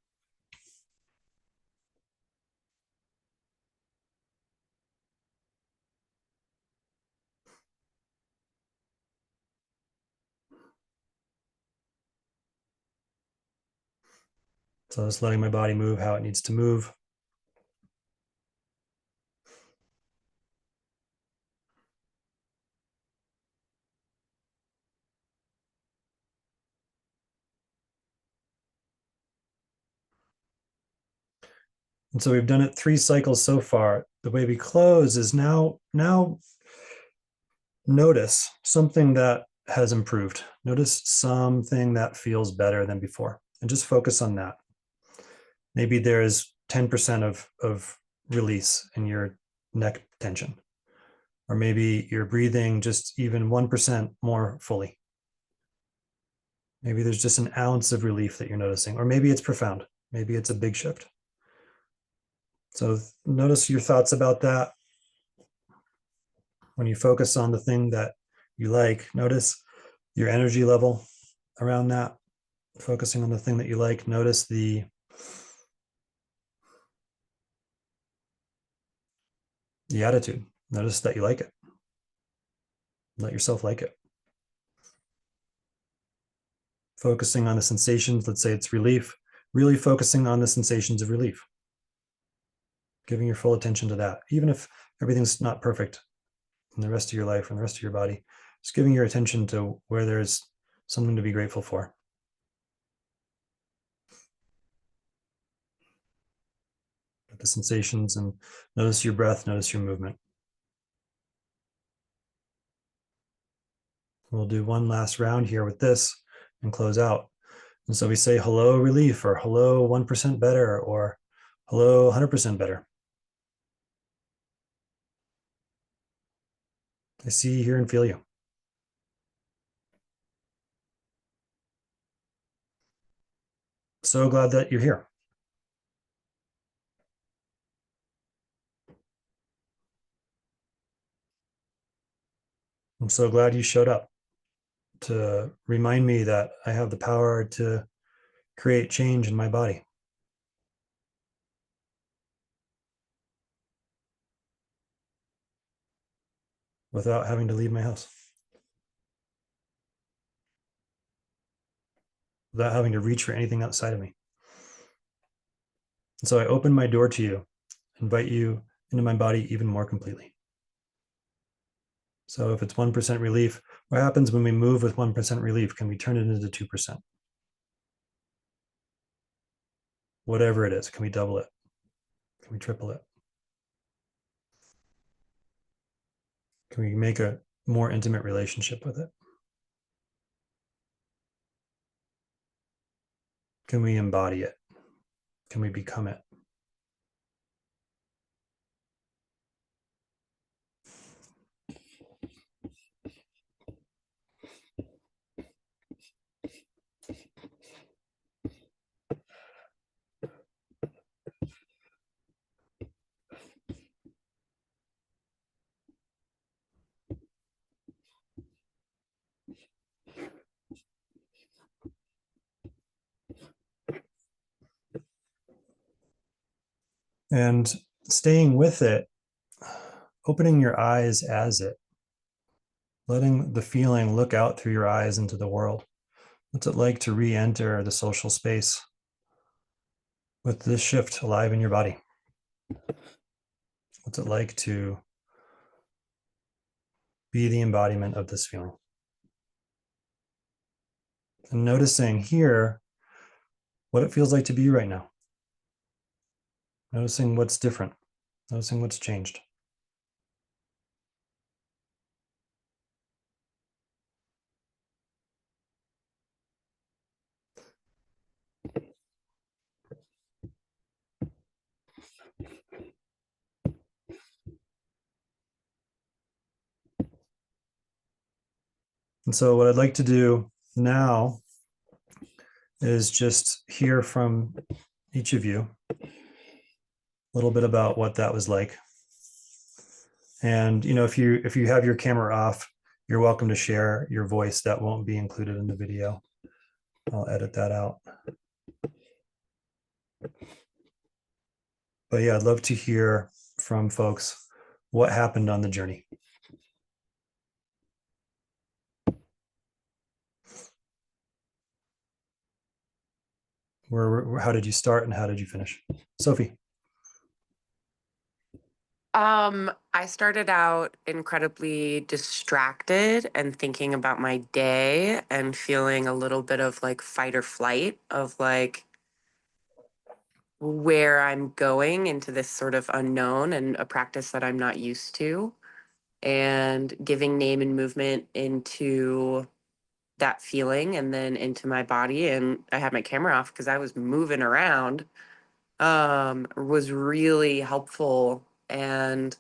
A: So just letting my body move how it needs to move. And so we've done it 3 cycles so far. The way we close is now notice something that has improved. Notice something that feels better than before, and just focus on that. Maybe there is 10% of release in your neck tension, or maybe you're breathing just even 1% more fully. Maybe there's just an ounce of relief that you're noticing, or maybe it's profound. Maybe it's a big shift. So notice your thoughts about that. When you focus on the thing that you like, notice your energy level around that. Focusing on the thing that you like, notice the attitude. Notice that you like it. Let yourself like it. Focusing on the sensations, let's say it's relief, really focusing on the sensations of relief. Giving your full attention to that, even if everything's not perfect in the rest of your life and the rest of your body, just giving your attention to where there's something to be grateful for. The sensations, and notice your breath, notice your movement. We'll do one last round here with this and close out. And so we say hello relief, or hello 1% better, or hello 100% better. I see, hear, and feel you. So glad that you're here. I'm so glad you showed up to remind me that I have the power to create change in my body. Without having to leave my house. Without having to reach for anything outside of me. And so I open my door to you, invite you into my body even more completely. So if it's 1% relief, what happens when we move with 1% relief? Can we turn it into 2%? Whatever it is, can we double it? Can we triple it? Can we make a more intimate relationship with it? Can we embody it? Can we become it? And staying with it, opening your eyes as it, letting the feeling look out through your eyes into the world. What's it like to re-enter the social space with this shift alive in your body? What's it like to be the embodiment of this feeling? And noticing here what it feels like to be right now. Noticing what's different, noticing what's changed. And so what I'd like to do now is just hear from each of you a little bit about what that was like. And if you have your camera off, you're welcome to share your voice. That won't be included in the video. I'll edit that out. But yeah, I'd love to hear from folks what happened on the journey. How did you start and how did you finish? Sophie.
C: I started out incredibly distracted and thinking about my day and feeling a little bit of like fight or flight of like where I'm going into this sort of unknown and a practice that I'm not used to, and giving name and movement into that feeling and then into my body. And I had my camera off because I was moving around, was really helpful and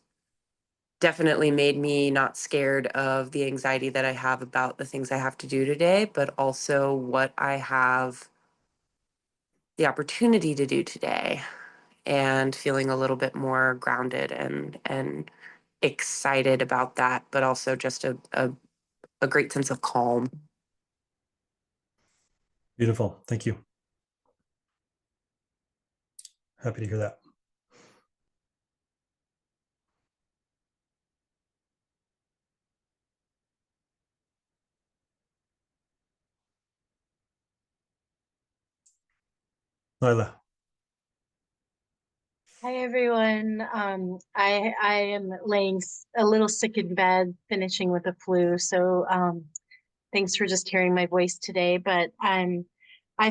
C: definitely made me not scared of the anxiety that I have about the things I have to do today, but also what I have the opportunity to do today, and feeling a little bit more grounded and excited about that, but also just a great sense of calm.
A: Beautiful. Thank you. Happy to hear that. Lila.
D: Hi everyone. I am laying a little sick in bed, finishing with a flu. So thanks for just hearing my voice today. But I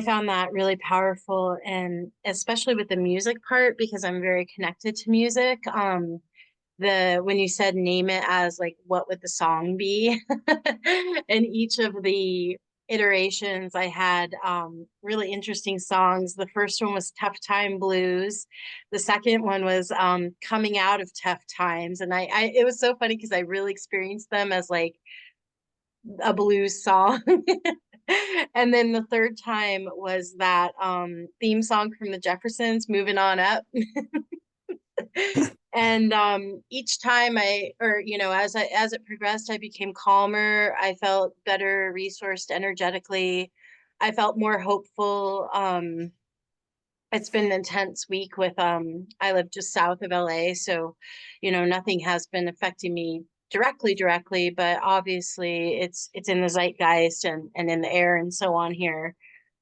D: found that really powerful, and especially with the music part because I'm very connected to music. The when you said name it as like what would the song be, and each of the iterations I had really interesting songs. The first one was Tough Time Blues. The second one was Coming Out of Tough Times, and I it was so funny because I really experienced them as like a blues song. And then the third time was that theme song from the Jeffersons, Moving On Up. And each time as it progressed, I became calmer. I felt better resourced energetically. I felt more hopeful. It's been an intense week with I live just south of LA, so nothing has been affecting me directly, but obviously it's in the zeitgeist and in the air and so on here.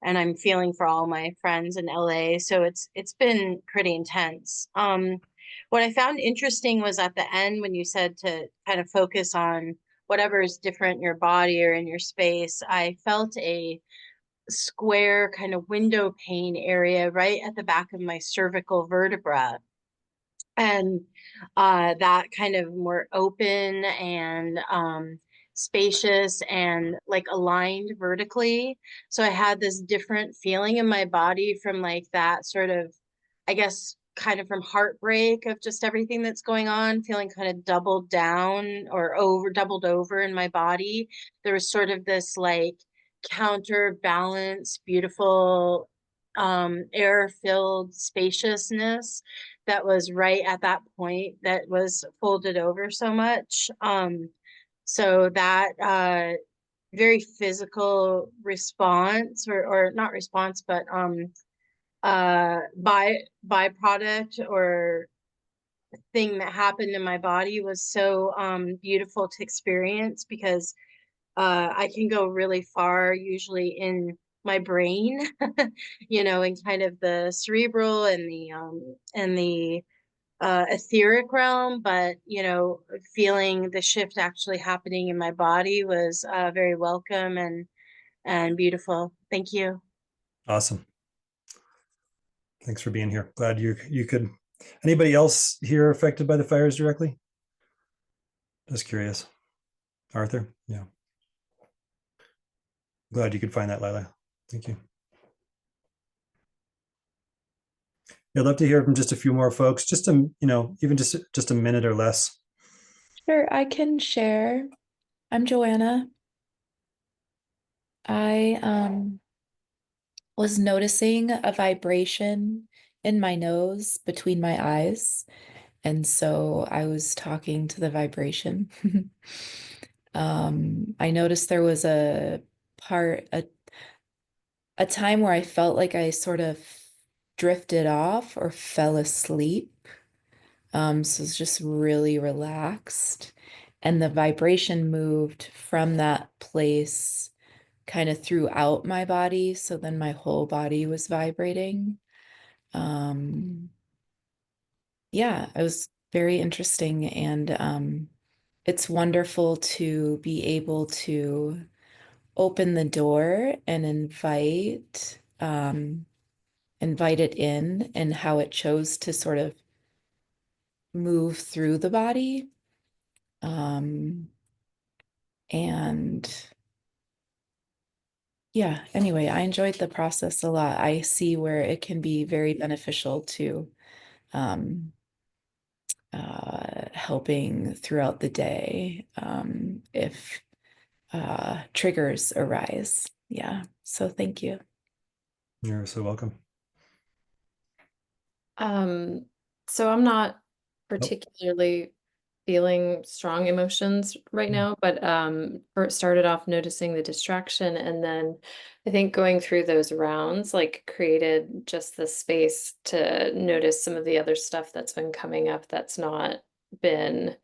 D: And I'm feeling for all my friends in LA, so it's been pretty intense. What I found interesting was at the end when you said to kind of focus on whatever is different in your body or in your space. I felt a square kind of window pane area right at the back of my cervical vertebra, and that kind of more open and spacious and like aligned vertically. So I had this different feeling in my body from like that sort of, I guess, kind of from heartbreak of just everything that's going on, feeling kind of doubled down or doubled over in my body. There was sort of this like counterbalance, beautiful air-filled spaciousness that was right at that point that was folded over so much. So that very physical response or not response, but byproduct or thing that happened in my body was so beautiful to experience because I can go really far usually in my brain, and kind of the cerebral and the etheric realm, but feeling the shift actually happening in my body was very welcome and beautiful. Thank you.
A: Awesome. Thanks for being here. Glad you could. Anybody else here affected by the fires directly? Just curious. Arthur? Yeah. Glad you could find that, Lila. Thank you. I'd love to hear from just a few more folks, just even just a minute or less.
E: Sure, I can share. I'm Joanna. I was noticing a vibration in my nose between my eyes, and so I was talking to the vibration. I noticed there was a time where I felt like I sort of drifted off or fell asleep. So it's just really relaxed. And the vibration moved from that place kind of throughout my body. So then my whole body was vibrating. Yeah, it was very interesting. And it's wonderful to be able to open the door and invite invite it in and how it chose to sort of move through the body. And yeah, anyway, I enjoyed the process a lot. I see where it can be very beneficial to helping throughout the day if triggers arise. Yeah, so thank you.
A: You're so welcome.
F: So I'm not particularly feeling strong emotions right now, but first started off noticing the distraction, and then I think going through those rounds like created just the space to notice some of the other stuff that's been coming up that's not been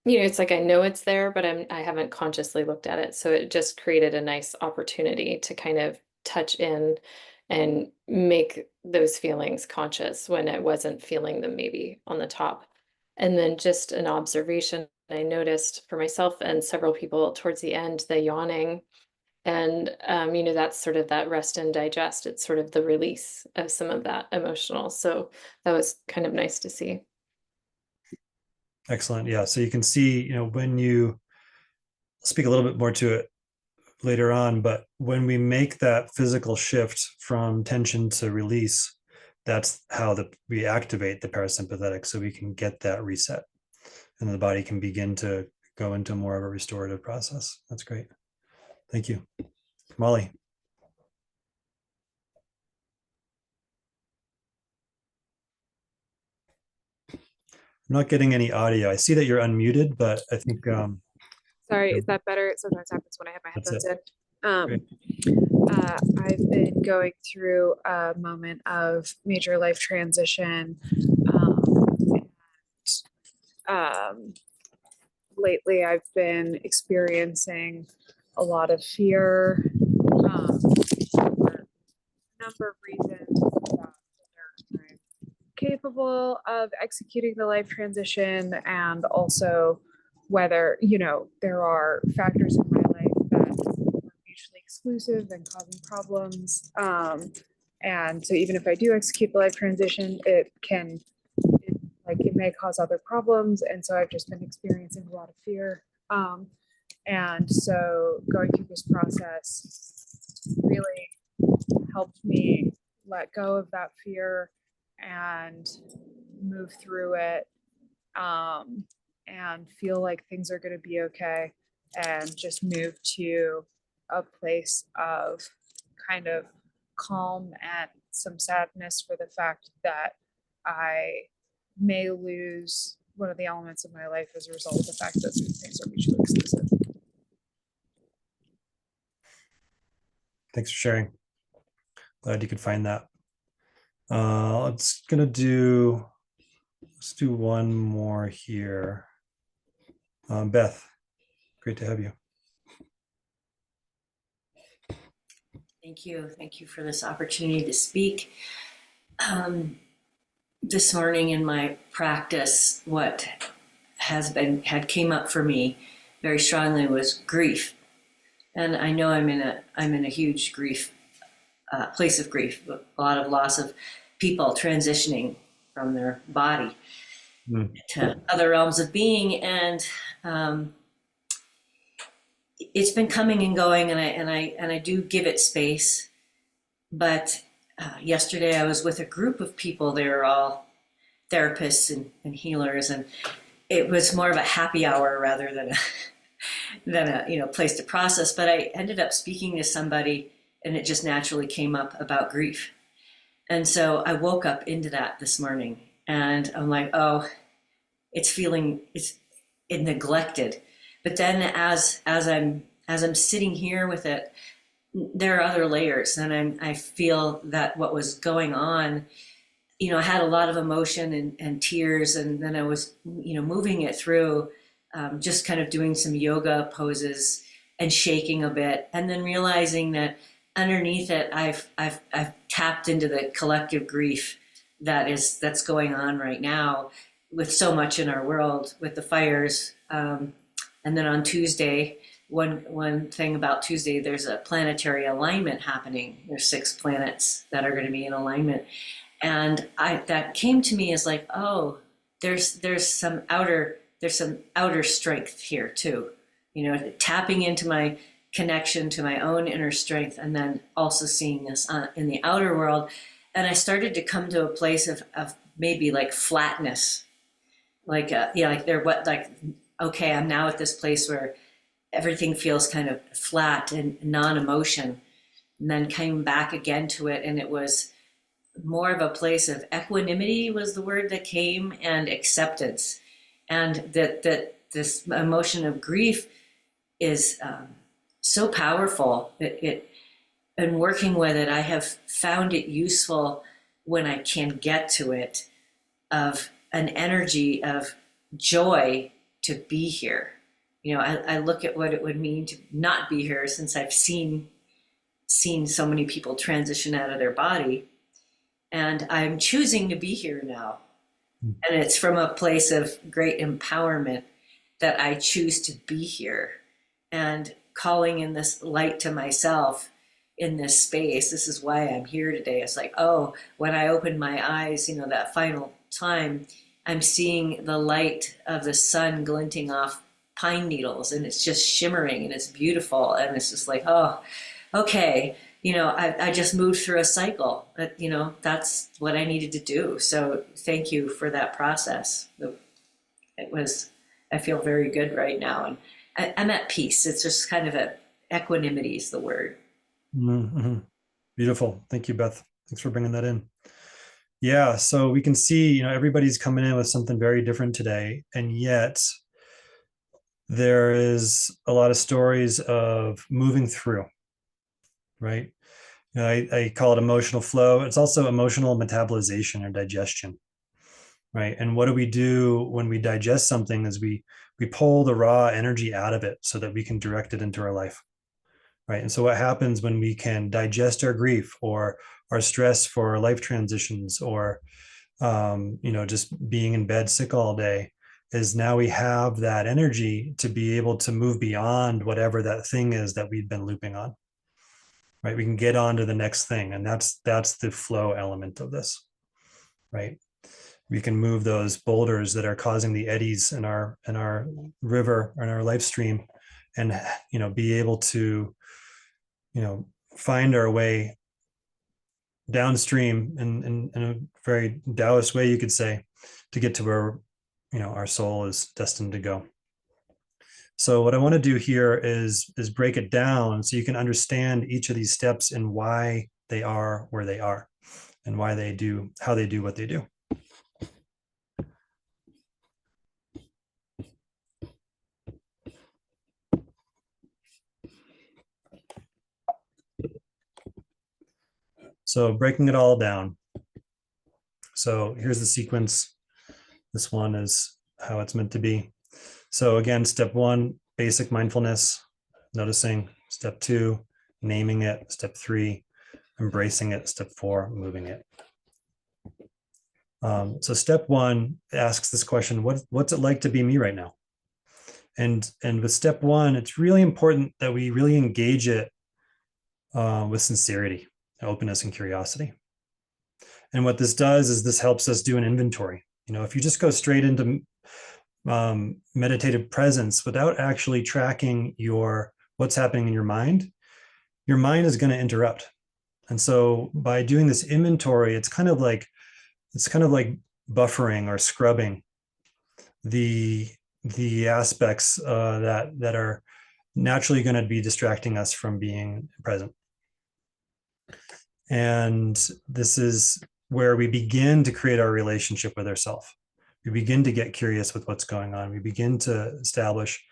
F: it's like I know it's there, but I haven't consciously looked at it. So it just created a nice opportunity to kind of touch in and make those feelings conscious when I wasn't feeling them maybe on the top. And then just an observation I noticed for myself and several people towards the end, the yawning. And that's sort of that rest and digest. It's sort of the release of some of that emotional. So that was kind of nice to see.
A: Excellent. Yeah. So you can see, when you speak a little bit more to it later on, but when we make that physical shift from tension to release, that's how we activate the parasympathetic, so we can get that reset and the body can begin to go into more of a restorative process. That's great. Thank you. Molly. I'm not getting any audio. I see that you're unmuted, but I think
G: Sorry,
A: yeah.
G: is that better? It sometimes happens when I have my
A: That's
G: headphones
A: it.
G: in. I've been going through a moment of major life transition. Lately, I've been experiencing a lot of fear for a number of reasons. Whether I'm capable of executing the life transition, and also whether there are factors in my life that are mutually exclusive and causing problems, and so even if I do execute the life transition, it may cause other problems, and so I've just been experiencing a lot of fear, and so going through this process really helped me let go of that fear and move through it, and feel like things are going to be okay, and just move to a place of kind of calm and some sadness for the fact that I may lose one of the elements of my life as a result of the fact that these things are mutually exclusive.
A: Thanks for sharing. Glad you could find that. Let's do one more here. Beth, great to have you.
H: Thank you. Thank you for this opportunity to speak. This morning in my practice, what had came up for me very strongly was grief. And I know I'm in a huge grief, place of grief, a lot of loss of people transitioning from their body to other realms of being. And it's been coming and going, and I do give it space. But yesterday I was with a group of people. They were all therapists and healers, and it was more of a happy hour rather than a place to process. But I ended up speaking to somebody, and it just naturally came up about grief. And so I woke up into that this morning, and I'm like, oh, it's neglected. But then as I'm sitting here with it, there are other layers, and I feel that what was going on, I had a lot of emotion and tears, and then I was, moving it through, just kind of doing some yoga poses and shaking a bit, and then realizing that underneath it, I've tapped into the collective grief that's going on right now with so much in our world with the fires. And then on Tuesday, one thing about Tuesday, there's a planetary alignment happening. There's 6 planets that are going to be in alignment. And that came to me as like, oh, there's some outer strength here too. You know, tapping into my connection to my own inner strength, and then also seeing this in the outer world. And I started to come to a place of maybe like flatness, like okay, I'm now at this place where everything feels kind of flat and non-emotion, and then came back again to it, and it was more of a place of equanimity was the word that came, and acceptance, and that this emotion of grief is so powerful. And working with it, I have found it useful when I can get to it, of an energy of joy to be here. You know, I look at what it would mean to not be here, since I've seen so many people transition out of their body, and I'm choosing to be here now. And it's from a place of great empowerment that I choose to be here, and calling in this light to myself in this space. This is why I'm here today. It's like, oh, when I open my eyes, you know, that final time, I'm seeing the light of the sun glinting off pine needles, and it's just shimmering, and it's beautiful. And it's just like, oh, okay. You know, I just moved through a cycle. That, you know, that's what I needed to do. So thank you for that process. I feel very good right now. And I'm at peace. It's just kind of equanimity is the word.
A: Mm-hmm. Beautiful. Thank you, Beth. Thanks for bringing that in. Yeah. So we can see, you know, everybody's coming in with something very different today. And yet there is a lot of stories of moving through, right? You know, I call it emotional flow. It's also emotional metabolization or digestion, right? And what do we do when we digest something is we pull the raw energy out of it so that we can direct it into our life, right? And so what happens when we can digest our grief or our stress for life transitions, or you know, just being in bed sick all day, is now we have that energy to be able to move beyond whatever that thing is that we've been looping on, right? We can get on to the next thing, and that's the flow element of this, right? We can move those boulders that are causing the eddies in our river, in our life stream, and, you know, be able to, you know, find our way downstream in a very Taoist way, you could say, to get to where, you know, our soul is destined to go. So what I want to do here is break it down so you can understand each of these steps and why they are where they are, and why they do, how they do what they do. So breaking it all down. So here's the sequence. This one is how it's meant to be. So again, step 1, basic mindfulness, noticing. Step 2, naming it. Step 3, embracing it. Step 4, moving it. So step 1 asks this question: what's it like to be me right now? And with step 1, it's really important that we really engage it with sincerity, openness, and curiosity. And what this does is this helps us do an inventory. You know, if you just go straight into meditative presence without actually tracking what's happening in your mind is going to interrupt. And so by doing this inventory, it's kind of like buffering or scrubbing the aspects that are naturally going to be distracting us from being present. And this is where we begin to create our relationship with ourselves. We begin to get curious with what's going on. We begin to establish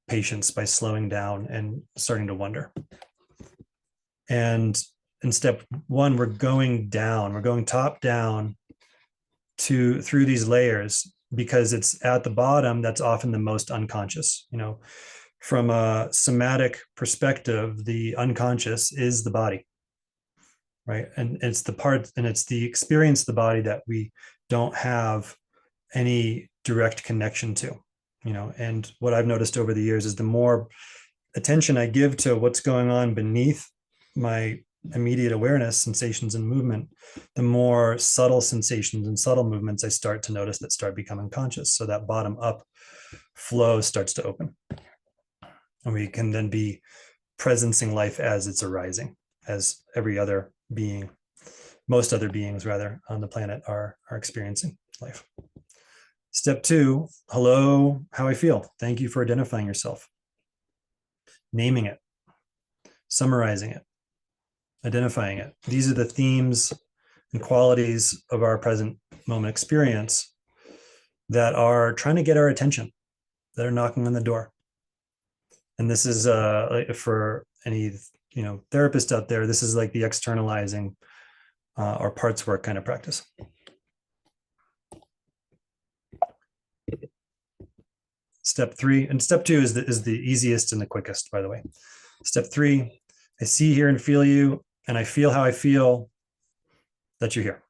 A: patience by slowing down and starting to wonder. And in step 1, we're going top down through these layers, because it's at the bottom that's often the most unconscious. You know, from a somatic perspective, the unconscious is the body, right? And it's the experience of the body that we don't have any direct connection to, you know. And what I've noticed over the years is the more attention I give to what's going on beneath my immediate awareness, sensations and movement, the more subtle sensations and subtle movements I start to notice that start becoming conscious. So that bottom up flow starts to open. And we can then be presencing life as it's arising, as every other being, most other beings rather, on the planet are experiencing life. Step 2, hello, how I feel. Thank you for identifying yourself. Naming it, summarizing it, identifying it. These are the themes and qualities of our present moment experience that are trying to get our attention, that are knocking on the door. And this is for any therapist out there, this is like the externalizing or parts work kind of practice. Step 3, and step 2 is the easiest and the quickest, by the way. Step 3, I see, hear, and feel you, and I feel how I feel that you're here.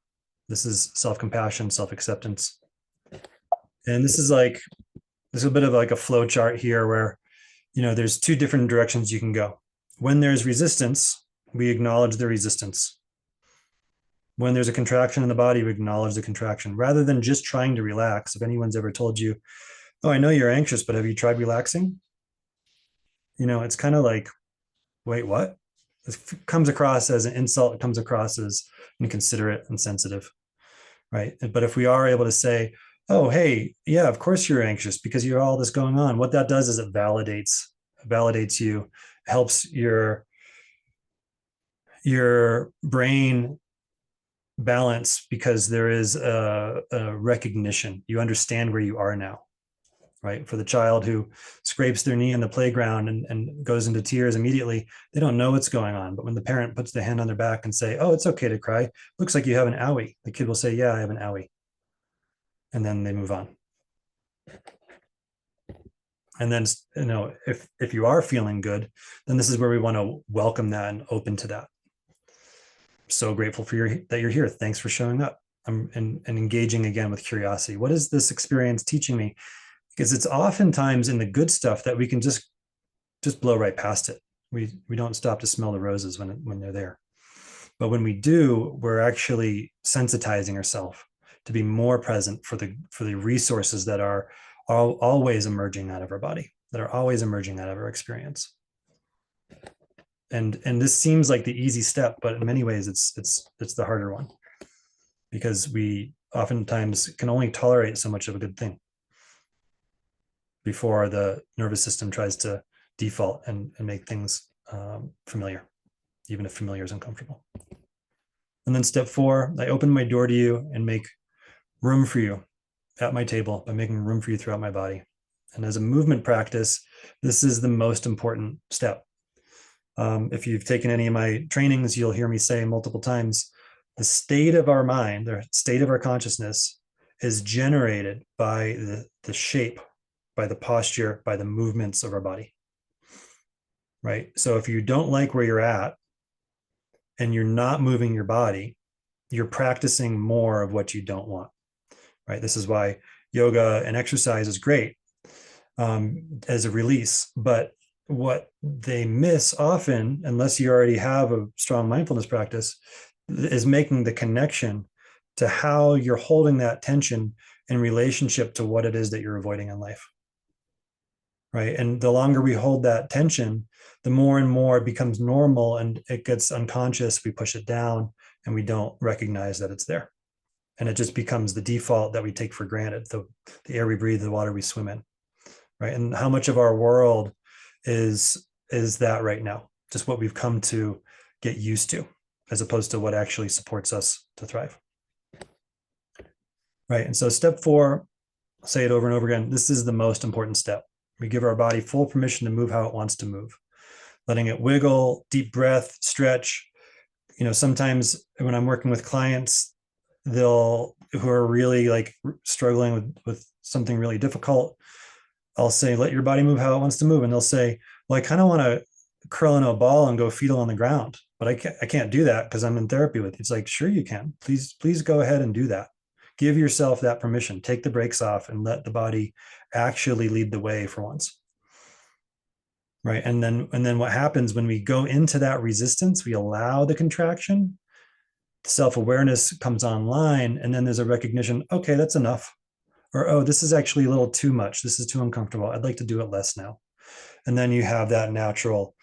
A: This is self-compassion, self-acceptance. And this is a bit of like a flow chart here where, there's 2 different directions you can go. When there's resistance, we acknowledge the resistance. When there's a contraction in the body, we acknowledge the contraction, rather than just trying to relax. If anyone's ever told you, oh, I know you're anxious, but have you tried relaxing? It's kind of like, wait, what? It comes across as an insult. It comes across as inconsiderate and sensitive, right? But if we are able to say, oh, hey, yeah, of course you're anxious because you have all this going on. What that does is it validates you, helps your brain balance, because there is a recognition. You understand where you are now, right? For the child who scrapes their knee in the playground and goes into tears immediately, they don't know what's going on. But when the parent puts the hand on their back and say, oh, it's okay to cry, looks like you have an owie, the kid will say, yeah, I have an owie. And then they move on. And then, if you are feeling good, then this is where we want to welcome that and open to that. So grateful for that you're here. Thanks for showing up. And engaging again with curiosity. What is this experience teaching me? Because it's oftentimes in the good stuff that we can just blow right past it. We don't stop to smell the roses when they're there. But when we do, we're actually sensitizing ourselves to be more present for the resources that are always emerging out of our body, that are always emerging out of our experience. And this seems like the easy step, but in many ways it's the harder one, because we oftentimes can only tolerate so much of a good thing before the nervous system tries to default and make things familiar, even if familiar is uncomfortable. And then step 4, I open my door to you and make room for you at my table by making room for you throughout my body. And as a movement practice, this is the most important step. If you've taken any of my trainings, you'll hear me say multiple times, the state of our mind, the state of our consciousness is generated by the shape, by the posture, by the movements of our body, right? So if you don't like where you're at and you're not moving your body, you're practicing more of what you don't want, right? This is why yoga and exercise is great as a release, but what they miss often, unless you already have a strong mindfulness practice, is making the connection to how you're holding that tension in relationship to what it is that you're avoiding in life, right? And the longer we hold that tension, the more and more it becomes normal and it gets unconscious. We push it down and we don't recognize that it's there. And it just becomes the default that we take for granted, the air we breathe, the water we swim in, right? And how much of our world is that right now? Just what we've come to get used to, as opposed to what actually supports us to thrive. Right. And so step 4, I'll say it over and over again, this is the most important step. We give our body full permission to move how it wants to move, letting it wiggle, deep breath, stretch. Sometimes when I'm working with clients, who are really like struggling with something really difficult, I'll say, let your body move how it wants to move. And they'll say, well, I kind of want to curl into a ball and go fetal on the ground, but I can't do that because I'm in therapy with you. It's like, sure you can. Please go ahead and do that. Give yourself that permission. Take the brakes off and let the body actually lead the way for once. right? And then what happens when we go into that resistance, we allow the contraction, self-awareness comes online, and then there's a recognition, okay, that's enough. Or, oh, this is actually a little too much. This is too uncomfortable. I'd like to do it less now. And then you have that natural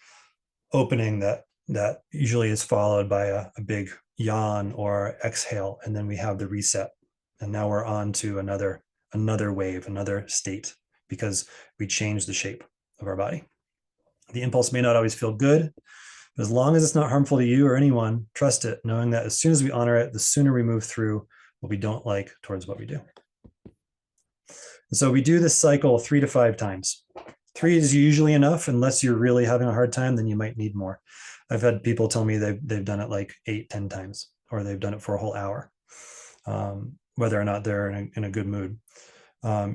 A: opening that usually is followed by a big yawn or exhale. And then we have the reset. And now we're on to another wave, another state, because we change the shape of our body. The impulse may not always feel good, but as long as it's not harmful to you or anyone, trust it, knowing that as soon as we honor it, the sooner we move through what we don't like towards what we do. And so we do this cycle 3 to 5 times. 3 is usually enough. Unless you're really having a hard time, then you might need more. I've had people tell me they've done it like 8, 10 times, or they've done it for a whole hour, whether or not they're in a good mood.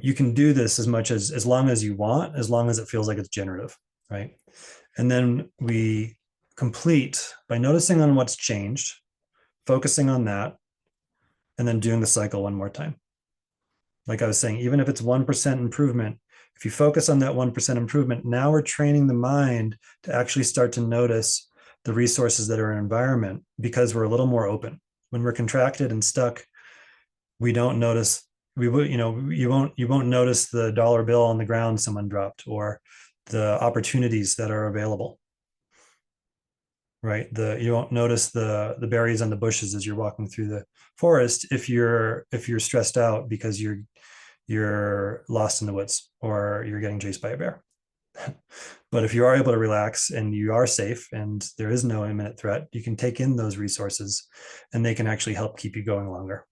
A: You can do this as long as you want, as long as it feels like it's generative, right? And then we complete by noticing on what's changed, focusing on that, and then doing the cycle one more time. Like I was saying, even if it's 1% improvement, if you focus on that 1% improvement, now we're training the mind to actually start to notice the resources that are in environment, because we're a little more open. When we're contracted and stuck, we don't notice, you won't notice the dollar bill on the ground someone dropped, or the opportunities that are available, right? You won't notice the berries on the bushes as you're walking through the forest if you're stressed out because you're lost in the woods or you're getting chased by a bear. But if you are able to relax and you are safe and there is no imminent threat, you can take in those resources and they can actually help keep you going longer.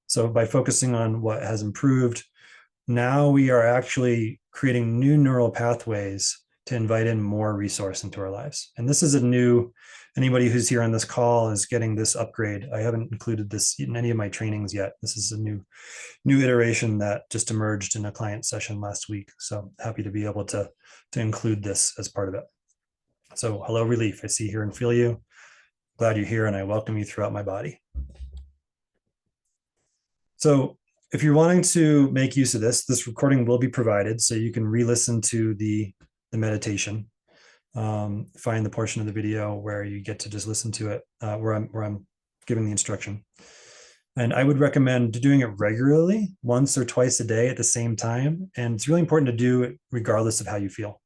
A: So by focusing on what has improved, now we are actually creating new neural pathways to invite in more resource into our lives. And this is anybody who's here on this call is getting this upgrade. I haven't included this in any of my trainings yet. This is a new iteration that just emerged in a client session last week. So happy to be able to include this as part of it. So hello, Relief. I see, hear, and feel you. Glad you're here, and I welcome you throughout my body. So if you're wanting to make use of this recording will be provided, so you can re-listen to the meditation. Find the portion of the video where you get to just listen to it, where I'm giving the instruction. And I would recommend doing it regularly, once or twice a day at the same time. And it's really important to do it regardless of how you feel,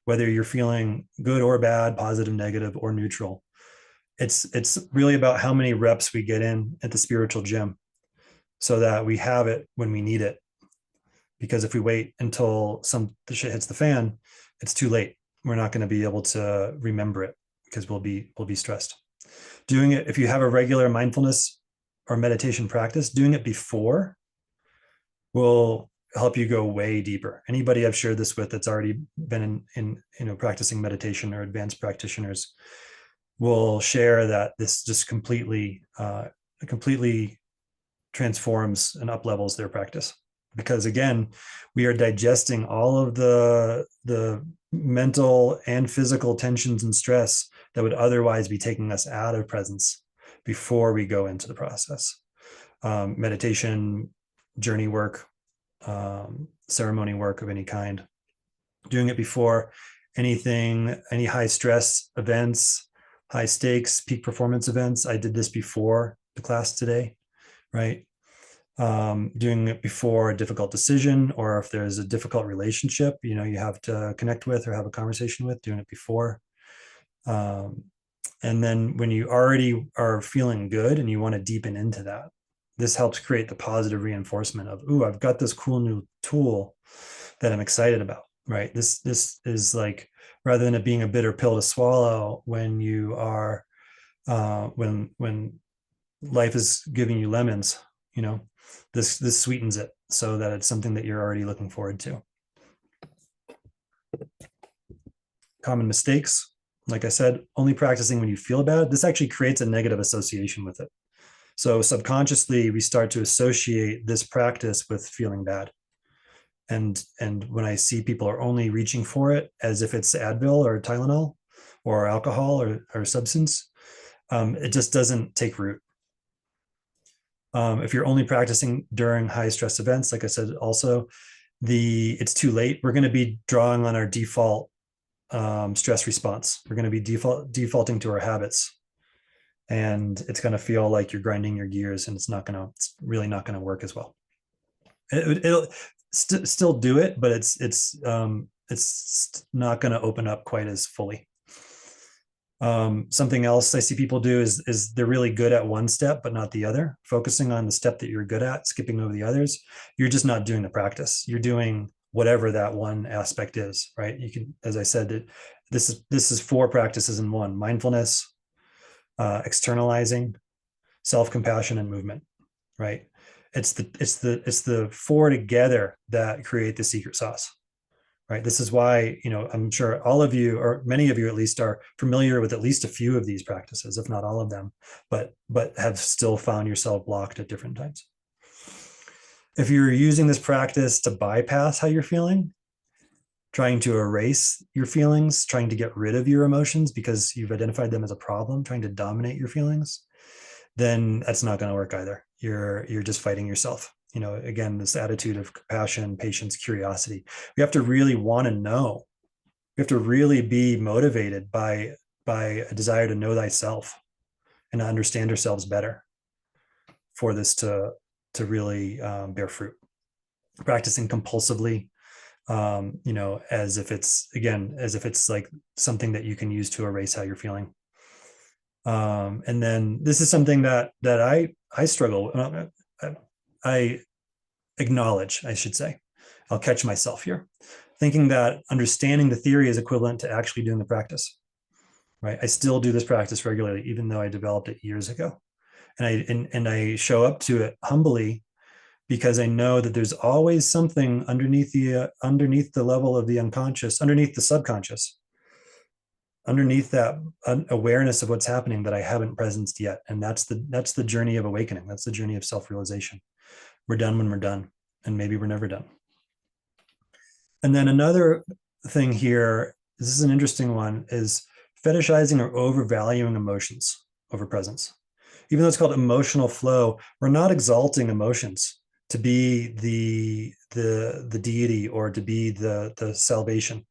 A: whether you're feeling good or bad, positive, negative, or neutral. It's really about how many reps we get in at the spiritual gym, so that we have it when we need it. Because if we wait until the shit hits the fan, it's too late. We're not going to be able to remember it because we'll be stressed. Doing it, if you have a regular mindfulness or meditation practice, doing it before will help you go way deeper. Anybody I've shared this with that's already been in practicing meditation, or advanced practitioners, will share that this just completely transforms and up levels their practice. Because again, we are digesting all of the mental and physical tensions and stress that would otherwise be taking us out of presence before we go into the process. Meditation, journey work, ceremony work of any kind, doing it before any high stress events, high stakes, peak performance events. I did this before the class today, right? Doing it before a difficult decision, or if there's a difficult relationship, you have to connect with or have a conversation with, doing it before. And then when you already are feeling good and you want to deepen into that, this helps create the positive reinforcement of, ooh, I've got this cool new tool that I'm excited about, right? This is like, rather than it being a bitter pill to swallow when you are, when life is giving you lemons, this sweetens it so that it's something that you're already looking forward to. Common mistakes. Like I said, only practicing when you feel bad. This actually creates a negative association with it. So subconsciously, we start to associate this practice with feeling bad. And when I see people are only reaching for it as if it's Advil or Tylenol or alcohol or substance, it just doesn't take root. If you're only practicing during high stress events, like I said, also, it's too late. We're going to be drawing on our default stress response. We're going to be defaulting to our habits, and it's going to feel like you're grinding your gears, and it's really not going to work as well. It'll still do it, but it's not going to open up quite as fully. Something else I see people do is they're really good at one step, but not the other. Focusing on the step that you're good at, skipping over the others. You're just not doing the practice. You're doing whatever that one aspect is, right? You can, as I said, this is 4 practices in one: mindfulness, externalizing, self-compassion, and movement, right? It's the 4 together that create the secret sauce. Right. This is why, I'm sure all of you, or many of you at least, are familiar with at least a few of these practices, if not all of them, but have still found yourself blocked at different times. If you're using this practice to bypass how you're feeling, trying to erase your feelings, trying to get rid of your emotions because you've identified them as a problem, trying to dominate your feelings, then that's not going to work either. You're just fighting yourself. Again, this attitude of compassion, patience, curiosity. We have to really want to know. We have to really be motivated by a desire to know thyself and to understand ourselves better for this to really bear fruit. Practicing compulsively, as if it's like something that you can use to erase how you're feeling. And then this is something that I struggle. I acknowledge, I should say. I'll catch myself here, thinking that understanding the theory is equivalent to actually doing the practice. Right? I still do this practice regularly, even though I developed it years ago, and I show up to it humbly because I know that there's always something underneath the level of the unconscious, underneath the subconscious, underneath that awareness of what's happening that I haven't presenced yet. And that's the journey of awakening. That's the journey of self-realization. We're done when we're done, and maybe we're never done. And then another thing here, this is an interesting one, is fetishizing or overvaluing emotions over presence. Even though it's called emotional flow, we're not exalting emotions to be the deity or to be the salvation,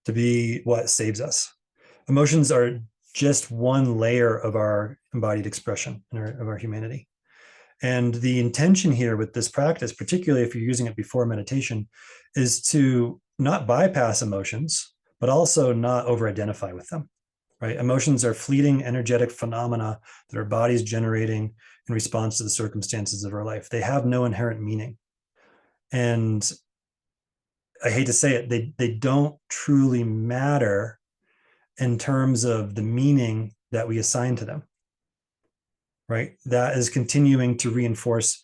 A: to be what saves us. Emotions are just one layer of our embodied expression of our humanity. And the intention here with this practice, particularly if you're using it before meditation, is to not bypass emotions, but also not over-identify with them, right? Emotions are fleeting, energetic phenomena that our body's generating in response to the circumstances of our life. They have no inherent meaning. And I hate to say it, they don't truly matter in terms of the meaning that we assign to them. Right? That is continuing to reinforce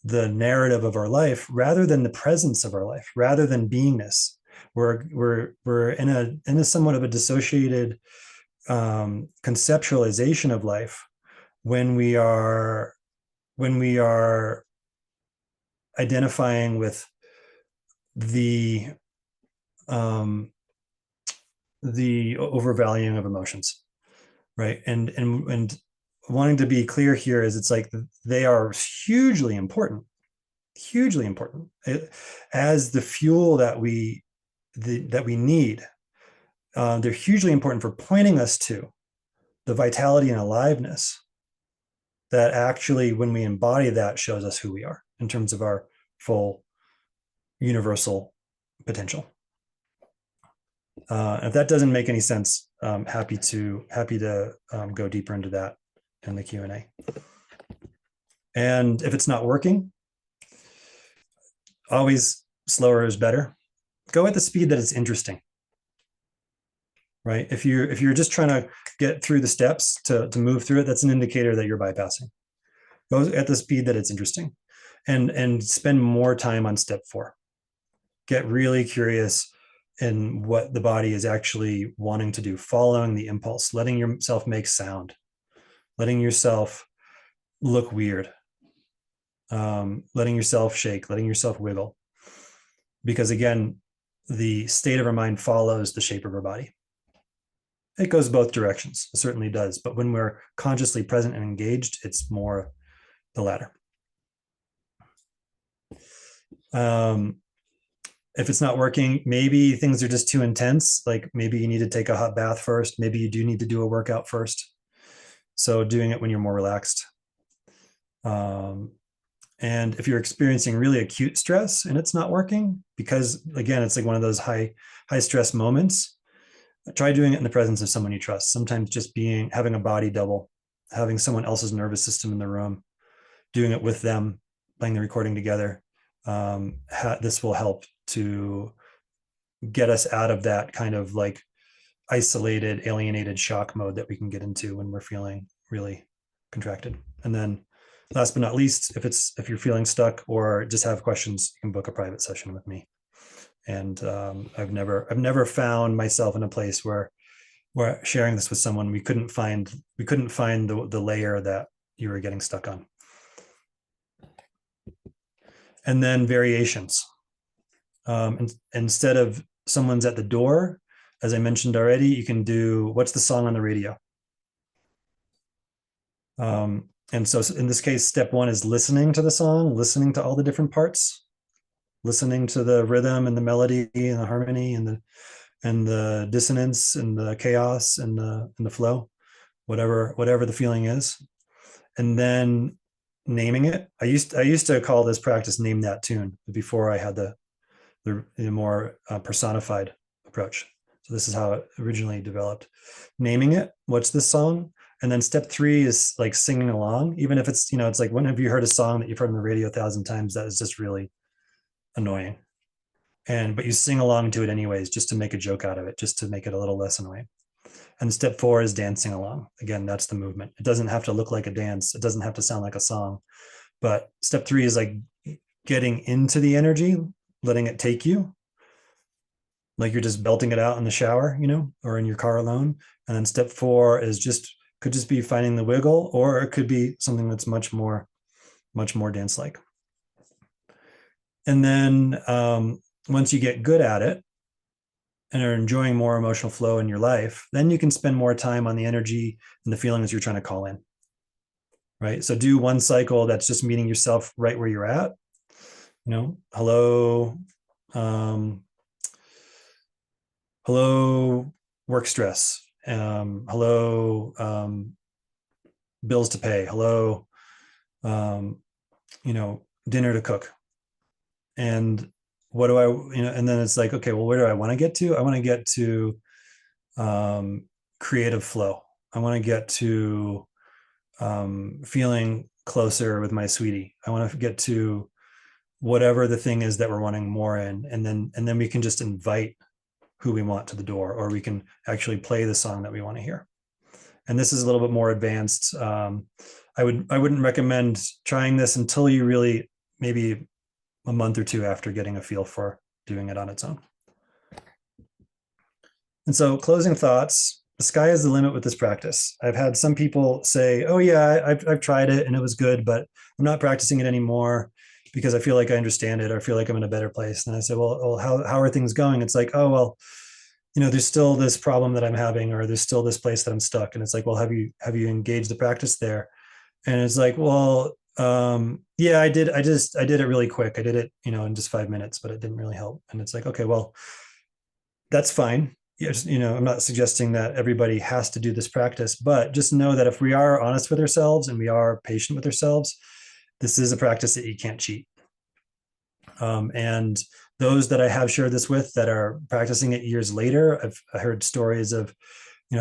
A: the narrative of our life rather than the presence of our life, rather than beingness. We're in a somewhat of a dissociated conceptualization of life when we are identifying with the overvaluing of emotions, right? And wanting to be clear here is it's like they are hugely important as the fuel that we need. They're hugely important for pointing us to the vitality and aliveness that actually, when we embody that, shows us who we are in terms of our full universal potential. If that doesn't make any sense, happy to go deeper into that in the Q&A. And if it's not working, always slower is better. Go at the speed that it's interesting. Right? If you're just trying to get through the steps to move through it, that's an indicator that you're bypassing. Go at the speed that it's interesting, and spend more time on step 4. Get really curious in what the body is actually wanting to do, following the impulse, letting yourself make sound, letting yourself look weird, letting yourself shake, letting yourself wiggle. Because again, the state of our mind follows the shape of our body. It goes both directions, it certainly does. But when we're consciously present and engaged, it's more the latter. If it's not working, maybe things are just too intense. Like maybe you need to take a hot bath first. Maybe you do need to do a workout first. So doing it when you're more relaxed. And if you're experiencing really acute stress and it's not working, because again, it's like one of those high stress moments, try doing it in the presence of someone you trust. Sometimes just having a body double, having someone else's nervous system in the room, doing it with them, playing the recording together. This will help to get us out of that kind of like isolated, alienated shock mode that we can get into when we're feeling really contracted. And then last but not least, if you're feeling stuck or just have questions, you can book a private session with me. And I've never found myself in a place where sharing this with someone, we couldn't find the layer that you were getting stuck on. And then variations. Instead of someone's at the door, as I mentioned already, you can do, what's the song on the radio? And so in this case, step one is listening to the song, listening to all the different parts, listening to the rhythm and the melody and the harmony and the dissonance and the chaos and the flow, whatever the feeling is. And then naming it. I used to call this practice Name That Tune before I had the more personified approach. So this is how it originally developed. Naming it. What's this song? And then step three is like singing along, even if it's, it's like, when have you heard a song that you've heard on the radio 1,000 times that is just really annoying? But you sing along to it anyways, just to make a joke out of it, just to make it a little less annoying. And step four is dancing along. Again, that's the movement. It doesn't have to look like a dance. It doesn't have to sound like a song. But step three is like getting into the energy, letting it take you, like you're just belting it out in the shower, or in your car alone. And then step four is could just be finding the wiggle, or it could be something that's much more dance-like. And then once you get good at it and are enjoying more emotional flow in your life, then you can spend more time on the energy and the feelings you're trying to call in, right? So do one cycle that's just meeting yourself right where you're at. Hello, hello, work stress. Hello, bills to pay. Hello, dinner to cook. And what do I, and then it's like, okay, well, where do I want to get to? I want to get to creative flow. I want to get to feeling closer with my sweetie. I want to get to whatever the thing is that we're wanting more in. And then we can just invite who we want to the door, or we can actually play the song that we want to hear. And this is a little bit more advanced. I wouldn't recommend trying this until you really, maybe a month or two after getting a feel for doing it on its own. And so closing thoughts, the sky is the limit with this practice. I've had some people say, oh yeah, I've tried it and it was good, but I'm not practicing it anymore because I feel like I understand it, or I feel like I'm in a better place. And I say, well, how are things going? It's like, oh, well, there's still this problem that I'm having, or there's still this place that I'm stuck. And it's like, well, have you engaged the practice there? And it's like, well, yeah, I did it really quick. I did it, in just 5 minutes, but it didn't really help. And it's like, okay, well, that's fine. Yes, I'm not suggesting that everybody has to do this practice, but just know that if we are honest with ourselves and we are patient with ourselves, this is a practice that you can't cheat. And those that I have shared this with that are practicing it years later, I've heard stories of,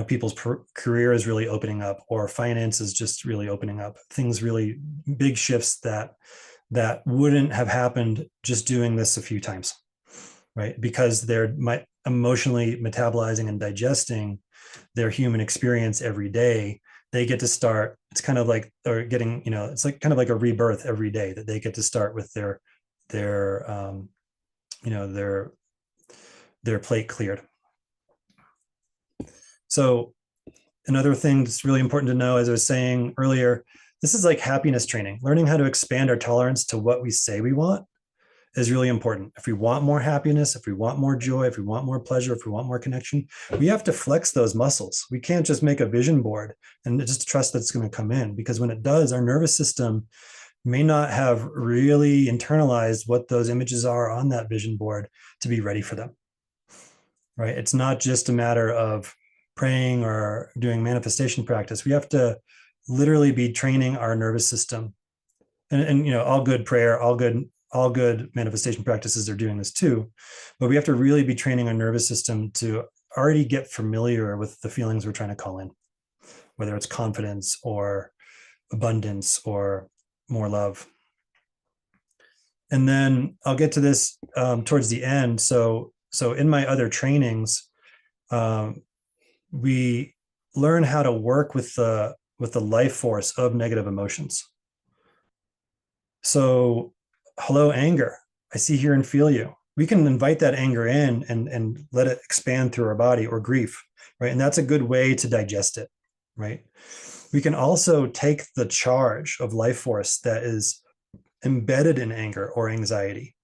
A: people's career is really opening up, or finances just really opening up, things really big shifts that wouldn't have happened just doing this a few times, right? Because they're emotionally metabolizing and digesting their human experience every day. They get to start, it's kind of like, or getting, it's like kind of like a rebirth every day that they get to start with their plate cleared. So another thing that's really important to know, as I was saying earlier, this is like happiness training. Learning how to expand our tolerance to what we say we want is really important. If we want more happiness, if we want more joy, if we want more pleasure, if we want more connection, we have to flex those muscles. We can't just make a vision board and just trust that it's going to come in, because when it does, our nervous system may not have really internalized what those images are on that vision board to be ready for them, right? It's not just a matter of praying or doing manifestation practice. We have to literally be training our nervous system. And you know, all good prayer, all good manifestation practices are doing this too. But we have to really be training our nervous system to already get familiar with the feelings we're trying to call in, whether it's confidence or abundance or more love. And then I'll get to this towards the end. So in my other trainings, we learn how to work with the life force of negative emotions. So, hello, anger. I see, hear, and feel you. We can invite that anger in and let it expand through our body, or grief, right? And that's a good way to digest it, right? We can also take the charge of life force that is embedded in anger or anxiety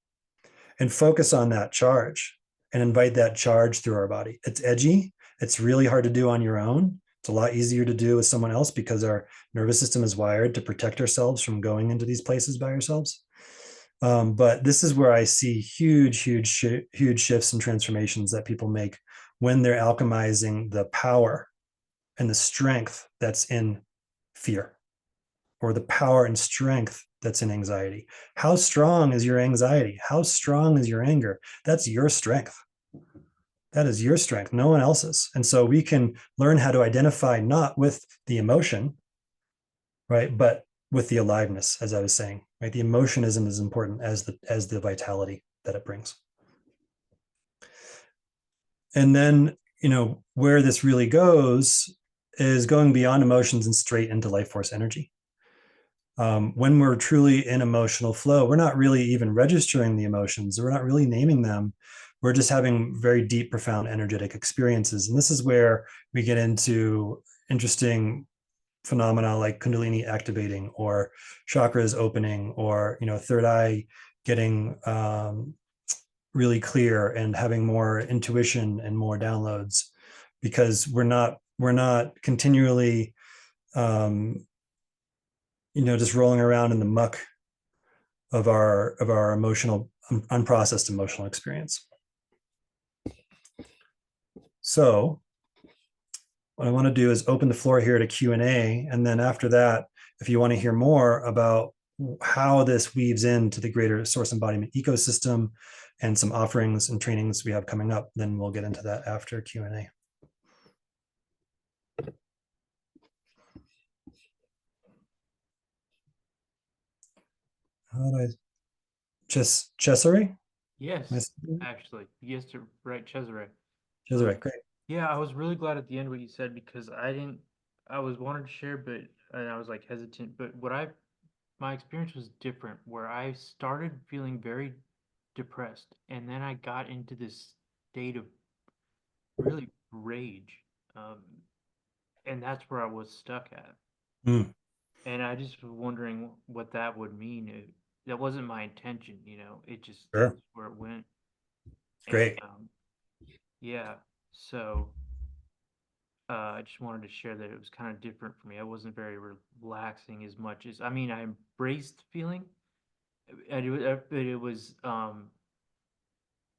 A: and focus on that charge and invite that charge through our body. It's edgy. It's really hard to do on your own. It's a lot easier to do with someone else because our nervous system is wired to protect ourselves from going into these places by ourselves. But this is where I see huge shifts and transformations that people make when they're alchemizing the power and the strength that's in fear, or the power and strength that's in anxiety. How strong is your anxiety? How strong is your anger? That's your strength. That is your strength, no one else's. And so we can learn how to identify not with the emotion, right, but with the aliveness, as I was saying, right? The emotion isn't as important as the vitality that it brings. And then, you know, where this really goes is going beyond emotions and straight into life force energy. When we're truly in emotional flow, we're not really even registering the emotions. We're not really naming them. We're just having very deep, profound energetic experiences. And this is where we get into interesting phenomena like Kundalini activating, or chakras opening, or, you know, third eye getting really clear and having more intuition and more downloads, because we're not continually just rolling around in the muck of our emotional, unprocessed emotional experience. So what I want to do is open the floor here to Q&A. And then after that, if you want to hear more about how this weaves into the greater source embodiment ecosystem and some offerings and trainings we have coming up, then we'll get into that after Q&A. How do I Cesare?
I: Yes, actually. Yes, to right, Cesare.
A: Cesare, great.
I: Yeah, I was really glad at the end what you said, because I was wanted to share, but and I was like hesitant, but my experience was different, where I started feeling very depressed, and then I got into this state of really rage, and that's where I was stuck at.
A: Mm.
I: And I just was wondering what that would mean. That wasn't my intention, it just,
A: Sure.
I: that's where it went.
A: Great.
I: And, yeah, so I just wanted to share that it was kind of different for me. It wasn't very relaxing as much as, I mean, I embraced the feeling, and it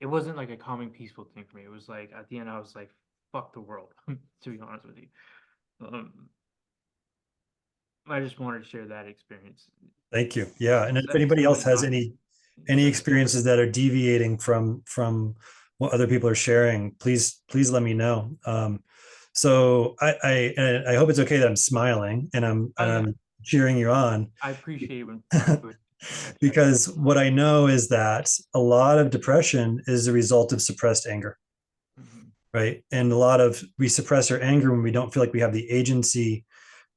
I: wasn't like a calming, peaceful thing for me. It was like, at the end, I was like, fuck the world, to be honest with you. I just wanted to share that experience.
A: Thank you. Yeah, and if
I: It's
A: anybody else
I: really
A: has
I: not-
A: any experiences that are deviating from what other people are sharing, please let me know. So I hope it's okay that I'm smiling and I'm cheering you on,
I: I appreciate it when
A: because what I know is that a lot of depression is a result of suppressed anger, right? And we suppress our anger when we don't feel like we have the agency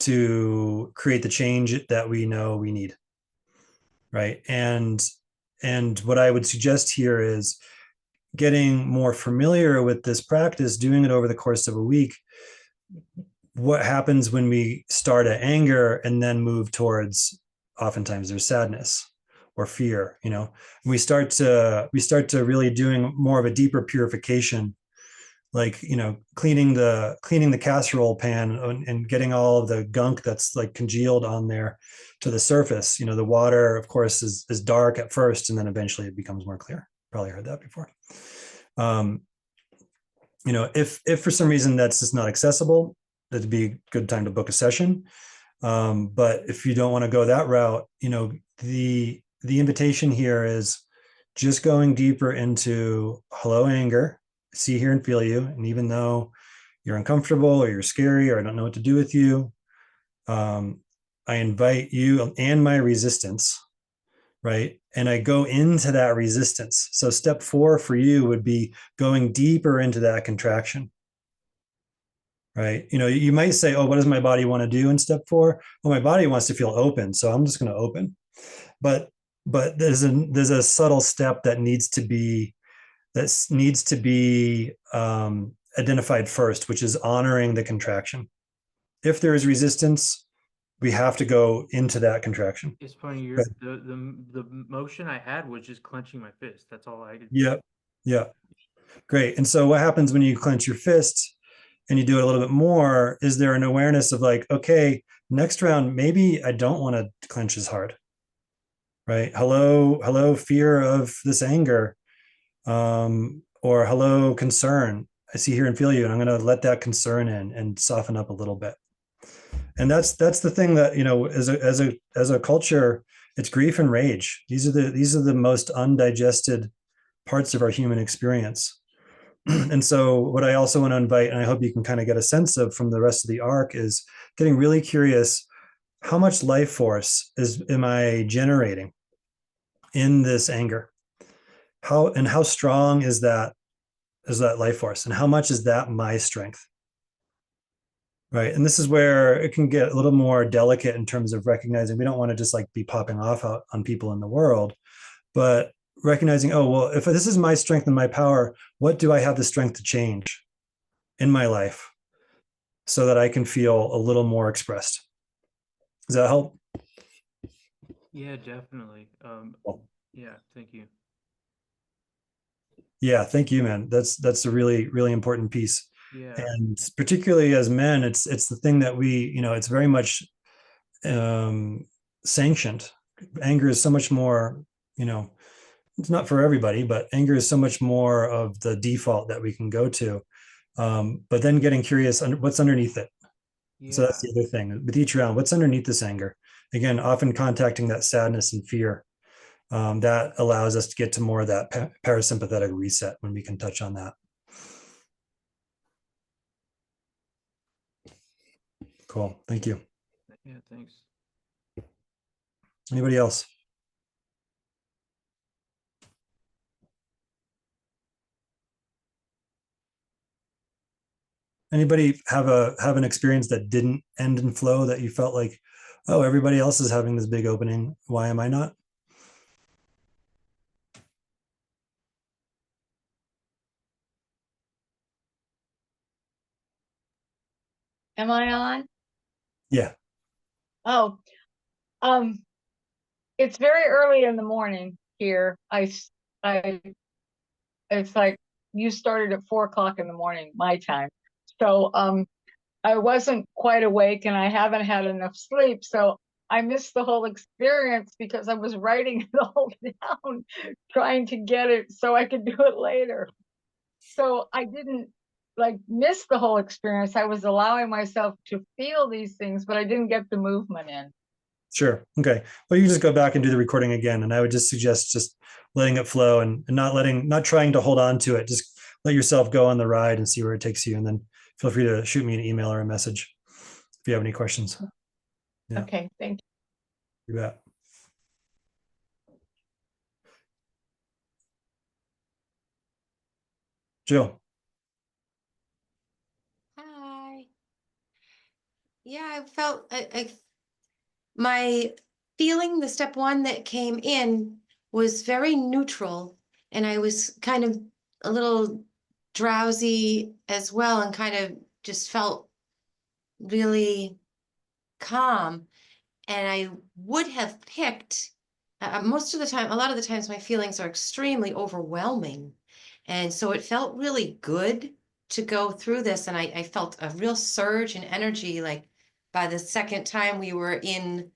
A: to create the change that we know we need, right? And what I would suggest here is getting more familiar with this practice, doing it over the course of a week. What happens when we start at anger and then move towards, oftentimes there's sadness or fear, we start to really doing more of a deeper purification like, cleaning the casserole pan and getting all of the gunk that's like congealed on there to the surface. The water, of course, is dark at first, and then eventually it becomes more clear. Probably heard that before. If for some reason that's just not accessible, that'd be a good time to book a session. But if you don't want to go that route, the invitation here is just going deeper into hello, anger, see, hear, and feel you. And even though you're uncomfortable or you're scary or I don't know what to do with you, I invite you and my resistance, right? And I go into that resistance. So step 4 for you would be going deeper into that contraction. Right. You might say, oh, what does my body want to do in step 4? Well, my body wants to feel open. So I'm just going to open. But there's a subtle step that needs to be identified first, which is honoring the contraction. If there is resistance, we have to go into that contraction.
I: It's funny. The motion I had was just clenching my fist. That's all I did.
A: Yep. Yeah. Great. And so what happens when you clench your fist and you do it a little bit more? Is there an awareness of like, okay, next round, maybe I don't want to clench as hard, right? Hello, fear of this anger, or hello, concern. I see, hear, and feel you, and I'm going to let that concern in and soften up a little bit. And that's the thing that, as a culture, it's grief and rage. These are the most undigested parts of our human experience. And so what I also want to invite, and I hope you can kind of get a sense of from the rest of the arc, is getting really curious, how much life force am I generating in this anger? How strong is that life force? And how much is that my strength? Right. And this is where it can get a little more delicate in terms of recognizing we don't want to just like be popping off out on people in the world, but recognizing, oh, well, if this is my strength and my power, what do I have the strength to change in my life so that I can feel a little more expressed? Does that help?
I: Yeah, definitely. Yeah, thank you.
A: Yeah, thank you, man. That's a really, really important piece.
I: Yeah.
A: And particularly as men, it's the thing that we, it's very much sanctioned. Anger is so much more, it's not for everybody, but anger is so much more of the default that we can go to. But then getting curious, what's underneath it?
I: Yeah.
A: So that's the other thing. With each round, what's underneath this anger? Again, often contacting that sadness and fear. That allows us to get to more of that parasympathetic reset when we can touch on that. Cool. Thank you.
I: Yeah, thanks.
A: Anybody else? Anybody have an experience that didn't end in flow, that you felt like, oh, everybody else is having this big opening, why am I not?
J: Am I on?
A: Yeah.
J: Oh, it's very early in the morning here. It's like you started at 4 o'clock in the morning, my time. So, I wasn't quite awake and I haven't had enough sleep. So I missed the whole experience because I was writing it all down, trying to get it so I could do it later. So I didn't like miss the whole experience. I was allowing myself to feel these things, but I didn't get the movement in.
A: Sure. Okay. Well, you can just go back and do the recording again. And I would just suggest just letting it flow and not trying to hold on to it. Just let yourself go on the ride and see where it takes you. And then feel free to shoot me an email or a message if you have any questions. Yeah.
J: Okay. Thank you.
A: You bet. Jill.
K: Hi. Yeah, I felt my feeling, the step 1 that came in was very neutral, and I was kind of a little drowsy as well, and kind of just felt really calm. And I would have picked most of the time, a lot of the times my feelings are extremely overwhelming. And so it felt really good to go through this, and I felt a real surge in energy. Like by the second time we were in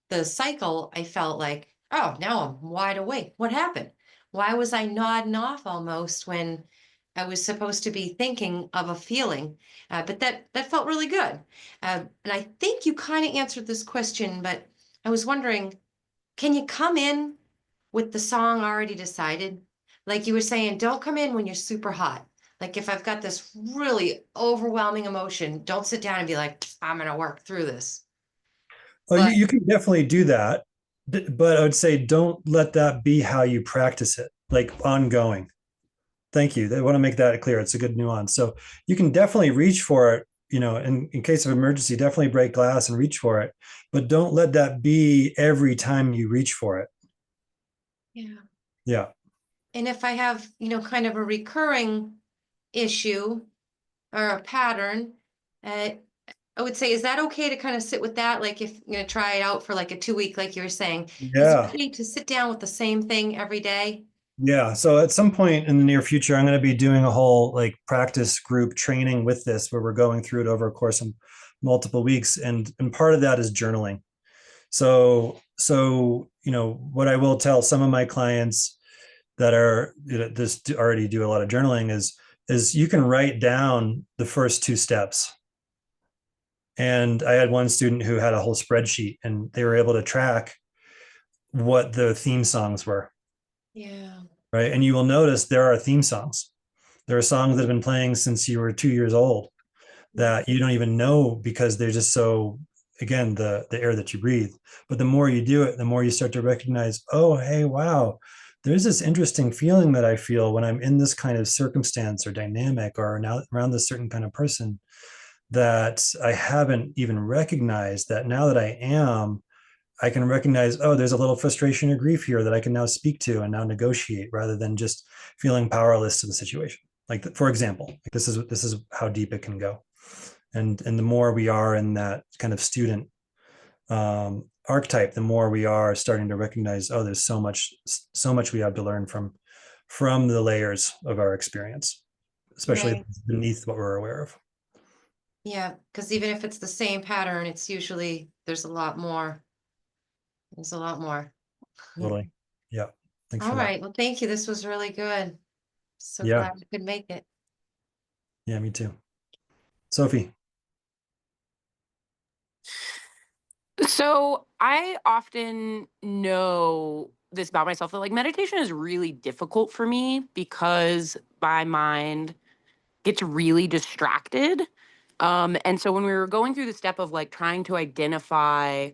K: the cycle, I felt like, oh, now I'm wide awake. What happened? Why was I nodding off almost when I was supposed to be thinking of a feeling? But that felt really good. And I think you kind of answered this question, but I was wondering, can you come in with the song already decided? Like you were saying, don't come in when you're super hot. Like if I've got this really overwhelming emotion, don't sit down and be like, I'm going to work through this.
A: Oh,
K: But
A: you can definitely do that, but I would say don't let that be how you practice it, like ongoing. Thank you. I want to make that clear. It's a good nuance. So you can definitely reach for it, in case of emergency, definitely break glass and reach for it, but don't let that be every time you reach for it.
K: yeah.
A: Yeah.
K: And if I have, kind of a recurring issue or a pattern, I would say, is that okay to kind of sit with that? Like if you're going to try it out for like a 2 week, like you were saying, is it
A: Yeah.
K: okay to sit down with the same thing every day?
A: Yeah. So at some point in the near future, I'm going to be doing a whole like practice group training with this where we're going through it over a course of multiple weeks. And part of that is journaling. So, what I will tell some of my clients that are, this already do a lot of journaling is you can write down the first two steps. And I had one student who had a whole spreadsheet and they were able to track what the theme songs were.
K: Yeah.
A: Right. And you will notice there are theme songs. There are songs that have been playing since you were 2 years old that you don't even know because they're just so, again, the air that you breathe. But the more you do it, the more you start to recognize, oh, hey, wow, there's this interesting feeling that I feel when I'm in this kind of circumstance or dynamic or now around this certain kind of person that I haven't even recognized that now that I am, I can recognize, oh, there's a little frustration or grief here that I can now speak to and now negotiate rather than just feeling powerless to the situation. Like, for example, like this is how deep it can go. And the more we are in that kind of student archetype, the more we are starting to recognize, oh, there's so much we have to learn from the layers of our experience, especially
K: Right.
A: beneath what we're aware of.
K: Yeah. Because even if it's the same pattern, it's usually, there's a lot more. There's a lot more.
A: Totally. Yeah. Thanks
K: All
A: for that.
K: right. Well, thank you. This was really good. So
A: Yeah.
K: glad we could make it.
A: Yeah, me too. Sophie.
C: So I often know this about myself that like meditation is really difficult for me because my mind gets really distracted. And so when we were going through the step of like trying to identify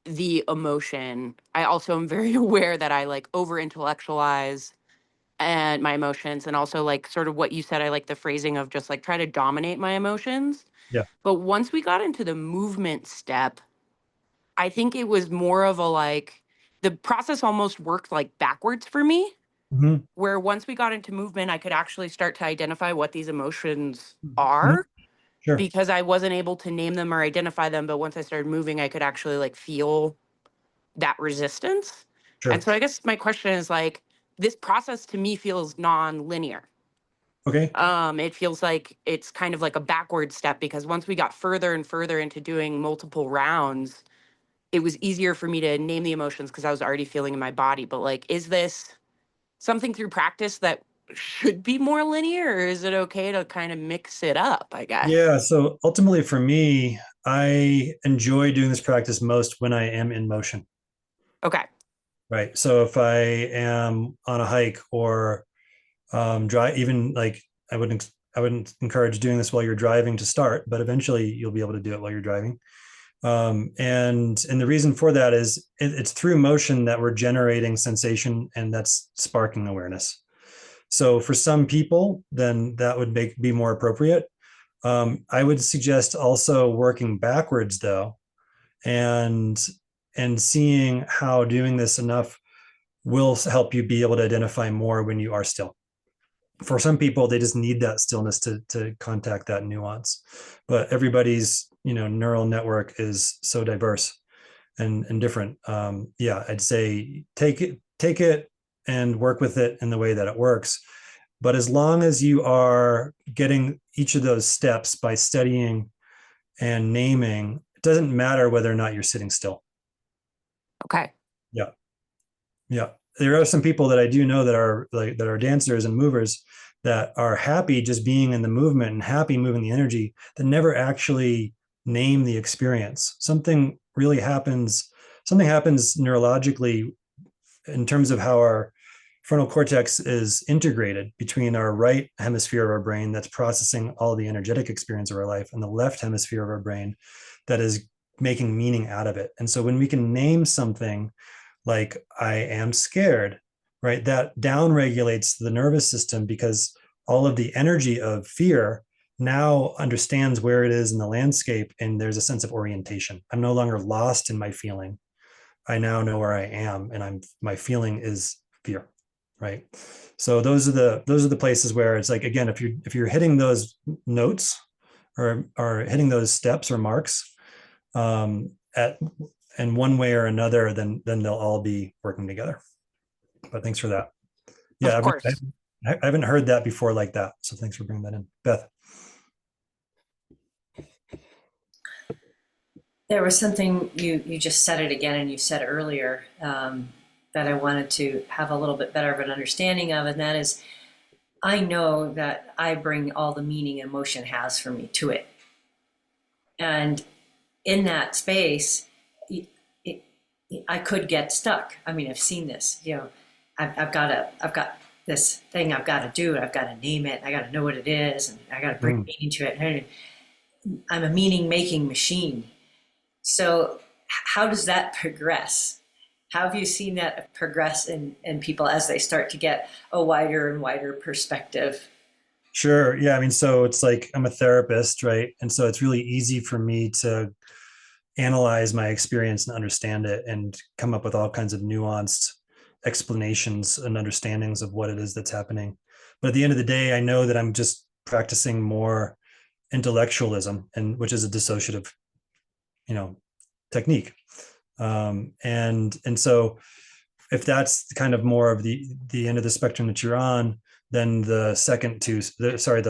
C: the emotion, I also am very aware that I like over intellectualize and my emotions, and also like sort of what you said, I like the phrasing of just like try to dominate my emotions.
A: Yeah.
C: But once we got into the movement step, I think it was more of a like the process almost worked like backwards for me,
A: Mm-hmm.
C: where once we got into movement, I could actually start to identify what these emotions
A: Mm-hmm.
C: are
A: Sure.
C: because I wasn't able to name them or identify them. But once I started moving, I could actually like feel that resistance. And
A: Sure.
C: so I guess my question is like, this process to me feels non-linear.
A: Okay.
C: It feels like it's kind of like a backward step because once we got further and further into doing multiple rounds, it was easier for me to name the emotions because I was already feeling in my body. But like, is this something through practice that should be more linear, or is it okay to kind of mix it up, I guess?
A: Yeah. So ultimately for me, I enjoy doing this practice most when I am in motion.
C: Okay.
A: Right. So if I am on a hike or drive, even like I wouldn't encourage doing this while you're driving to start, but eventually you'll be able to do it while you're driving. And the reason for that is it's through motion that we're generating sensation and that's sparking awareness. So for some people, then that would be more appropriate. I would suggest also working backwards though, and seeing how doing this enough will help you be able to identify more when you are still. For some people, they just need that stillness to contact that nuance. But everybody's neural network is so diverse and different. Yeah, I'd say take it and work with it in the way that it works. But as long as you are getting each of those steps by studying and naming, it doesn't matter whether or not you're sitting still.
C: Okay.
A: Yeah. Yeah. There are some people that I do know that are like that are dancers and movers that are happy just being in the movement and happy moving the energy that never actually name the experience. Something happens neurologically in terms of how our frontal cortex is integrated between our right hemisphere of our brain that's processing all the energetic experience of our life and the left hemisphere of our brain that is making meaning out of it. And so when we can name something like I am scared, right, that down regulates the nervous system because all of the energy of fear now understands where it is in the landscape, and there's a sense of orientation. I'm no longer lost in my feeling. I now know where I am, and my feeling is fear, right? So those are the places where it's like, again, if you're hitting those notes or hitting those steps or marks in one way or another, then they'll all be working together. But thanks for that. Yeah,
C: Of course.
A: I haven't heard that before like that. So thanks for bringing that in. Beth.
H: There was something you just said it again, and you said earlier that I wanted to have a little bit better of an understanding of, and that is, I know that I bring all the meaning emotion has for me to it, and in that space, I could get stuck. I mean, I've seen this. I've got this thing I've got to do. I've got to name it. I got to know what it is, and I got to bring meaning to it. I'm a meaning-making machine. So how does that progress? How have you seen that progress in people as they start to get a wider and wider perspective?
A: Sure. Yeah. I mean, so it's like I'm a therapist, right? And so it's really easy for me to analyze my experience and understand it and come up with all kinds of nuanced explanations and understandings of what it is that's happening. But at the end of the day, I know that I'm just practicing more intellectualism, and which is a dissociative technique. And so if that's kind of more of the end of the spectrum that you're on, then the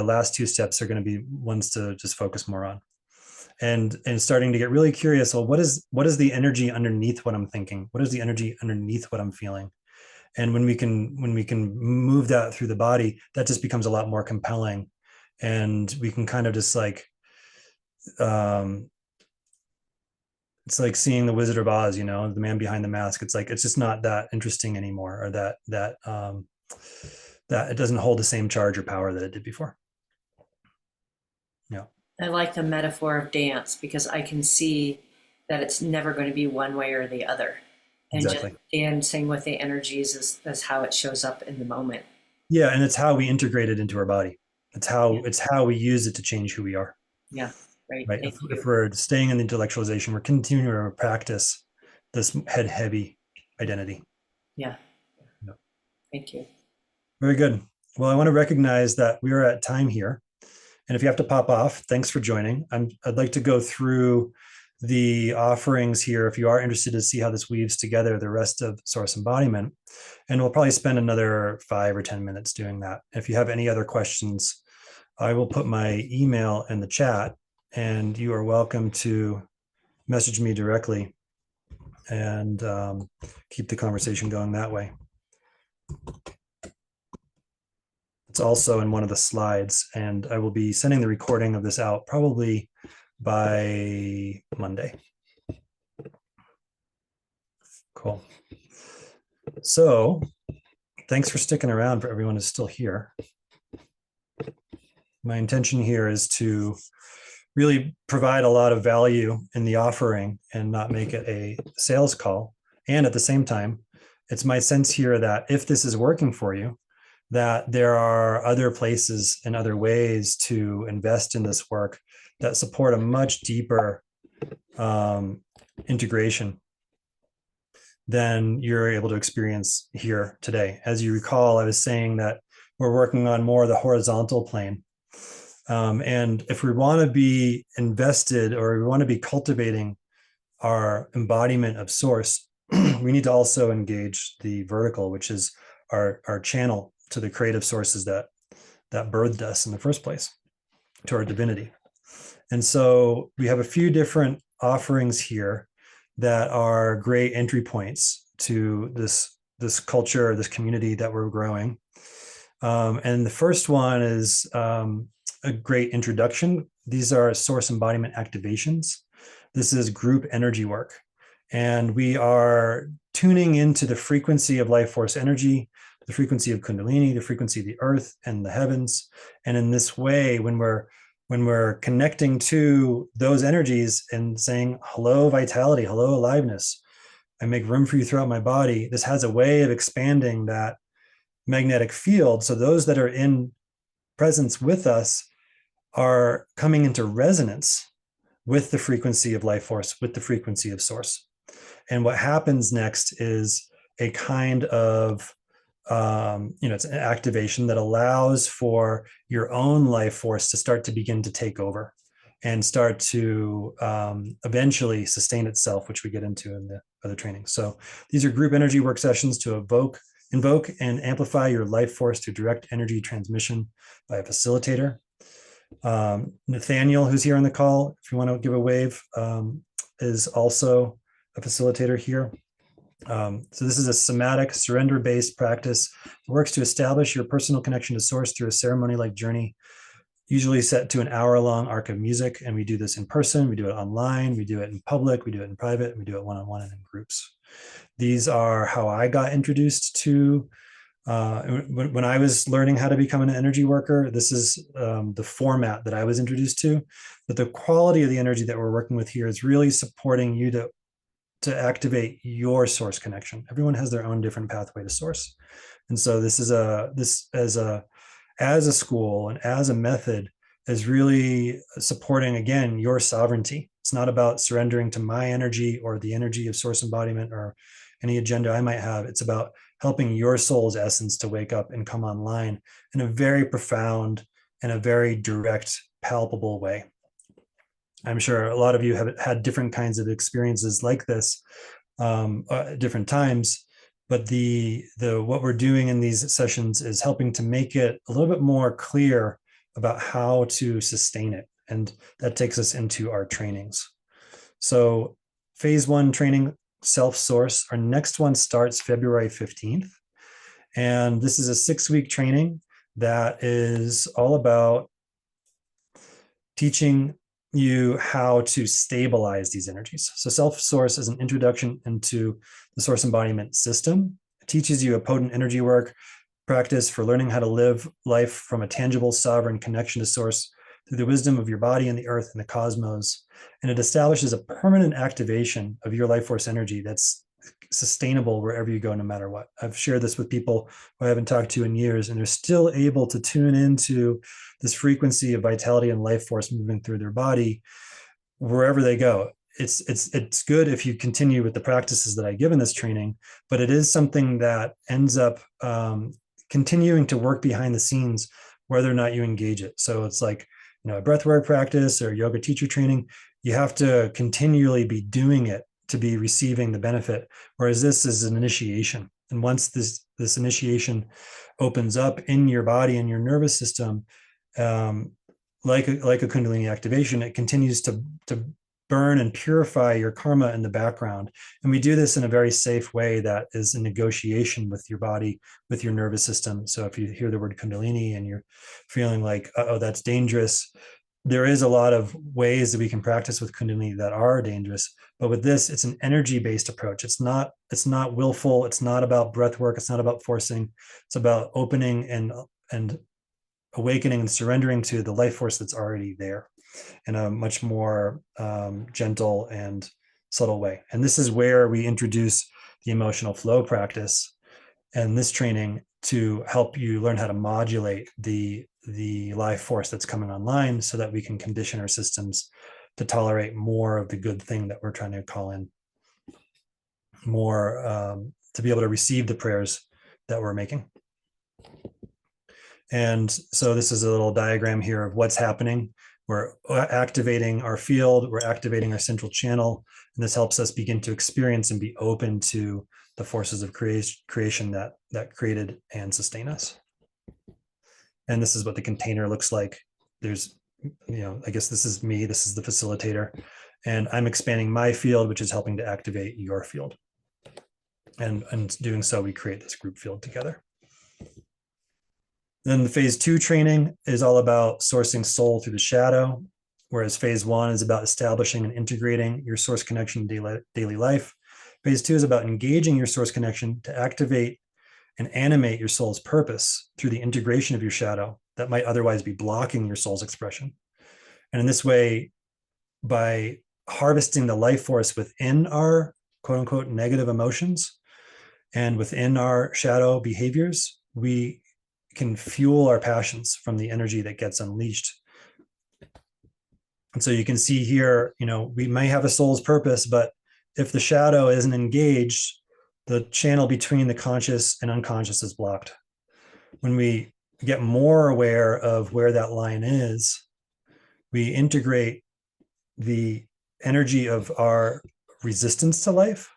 A: last two steps are going to be ones to just focus more on. And starting to get really curious, well, what is the energy underneath what I'm thinking? What is the energy underneath what I'm feeling? And when we can move that through the body, that just becomes a lot more compelling. And we can kind of just like, it's like seeing the Wizard of Oz, the man behind the mask. It's like, it's just not that interesting anymore, or that it doesn't hold the same charge or power that it did before. Yeah.
H: I like the metaphor of dance because I can see that it's never going to be one way or the other. And
A: exactly.
H: Just dancing with the energies is how it shows up in the moment.
A: Yeah. And it's how we integrate it into our body. It's how we use it to change who we are.
H: Yeah. Right.
A: If we're staying in the intellectualization, we're continuing to practice this head-heavy identity.
H: Yeah. Thank you.
A: Very good. Well, I want to recognize that we are at time here. And if you have to pop off, thanks for joining. I'd like to go through the offerings here if you are interested to see how this weaves together the rest of Source Embodiment. And we'll probably spend another 5 or 10 minutes doing that. If you have any other questions, I will put my email in the chat, and you are welcome to message me directly and keep the conversation going that way. It's also in one of the slides, and I will be sending the recording of this out probably by Monday. Cool. So thanks for sticking around, for everyone who's still here. My intention here is to really provide a lot of value in the offering and not make it a sales call. And at the same time, it's my sense here that if this is working for you, that there are other places and other ways to invest in this work that support a much deeper integration than you're able to experience here today. As you recall, I was saying that we're working on more of the horizontal plane. And if we want to be invested, or we want to be cultivating our embodiment of Source, we need to also engage the vertical, which is our channel to the creative sources that that birthed us in the first place, to our divinity. And so we have a few different offerings here that are great entry points to this culture, this community that we're growing. And the first one is a great introduction. These are source embodiment activations. This is group energy work. And we are tuning into the frequency of life force energy, the frequency of Kundalini, the frequency of the earth and the heavens. And in this way, when we're connecting to those energies and saying, hello, vitality, hello, aliveness, I make room for you throughout my body, this has a way of expanding that magnetic field. So those that are in presence with us are coming into resonance with the frequency of life force, with the frequency of source. And what happens next is a kind of, it's an activation that allows for your own life force to start to begin to take over and start to eventually sustain itself, which we get into in the other training. So these are group energy work sessions to invoke and amplify your life force through direct energy transmission by a facilitator. Nathaniel, who's here on the call, if you want to give a wave, is also a facilitator here. So this is a somatic, surrender-based practice. It works to establish your personal connection to source through a ceremony-like journey, usually set to an hour-long arc of music. And we do this in person, we do it online, we do it in public, we do it in private, we do it one-on-one and in groups. These are how I got introduced to, when I was learning how to become an energy worker, this is the format that I was introduced to. But the quality of the energy that we're working with here is really supporting you to activate your source connection. Everyone has their own different pathway to source. And so this is as a school and as a method is really supporting, again, your sovereignty. It's not about surrendering to my energy or the energy of source embodiment or any agenda I might have. It's about helping your soul's essence to wake up and come online in a very profound and a very direct, palpable way. I'm sure a lot of you have had different kinds of experiences like this at different times, but what we're doing in these sessions is helping to make it a little bit more clear about how to sustain it. And that takes us into our trainings. So phase 1 training, self-source. Our next one starts February 15th. And this is a 6-week training that is all about teaching you how to stabilize these energies. So self-source is an introduction into the source embodiment system. It teaches you a potent energy work practice for learning how to live life from a tangible, sovereign connection to source through the wisdom of your body and the earth and the cosmos. And it establishes a permanent activation of your life force energy that's sustainable wherever you go, no matter what. I've shared this with people who I haven't talked to in years, and they're still able to tune into this frequency of vitality and life force moving through their body wherever they go. It's good if you continue with the practices that I give in this training, but it is something that ends up continuing to work behind the scenes, whether or not you engage it. So it's like, a breathwork practice or yoga teacher training, you have to continually be doing it to be receiving the benefit. Whereas this is an initiation. And once this initiation opens up in your body and your nervous system, like a Kundalini activation, it continues to burn and purify your karma in the background. And we do this in a very safe way that is in negotiation with your body, with your nervous system. So if you hear the word Kundalini and you're feeling like, oh, that's dangerous, there is a lot of ways that we can practice with Kundalini that are dangerous. But with this, it's an energy-based approach. It's not willful. It's not about breath work. It's not about forcing. It's about opening and awakening and surrendering to the life force that's already there in a much more gentle and subtle way. And this is where we introduce the emotional flow practice and this training to help you learn how to modulate the life force that's coming online so that we can condition our systems to tolerate more of the good thing that we're trying to call in, more to be able to receive the prayers that we're making. And so this is a little diagram here of what's happening. We're activating our field, we're activating our central channel, and this helps us begin to experience and be open to the forces of creation that created and sustain us. And this is what the container looks like. There's, I guess this is me, this is the facilitator, and I'm expanding my field, which is helping to activate your field. And doing so, we create this group field together. Then the phase 2 training is all about sourcing soul through the shadow, whereas phase 1 is about establishing and integrating your source connection in daily life. Phase 2 is about engaging your source connection to activate and animate your soul's purpose through the integration of your shadow that might otherwise be blocking your soul's expression. And in this way, by harvesting the life force within our quote unquote negative emotions and within our shadow behaviors, we can fuel our passions from the energy that gets unleashed. And so you can see here, we may have a soul's purpose, but if the shadow isn't engaged, the channel between the conscious and unconscious is blocked. When we get more aware of where that line is, we integrate the energy of our resistance to life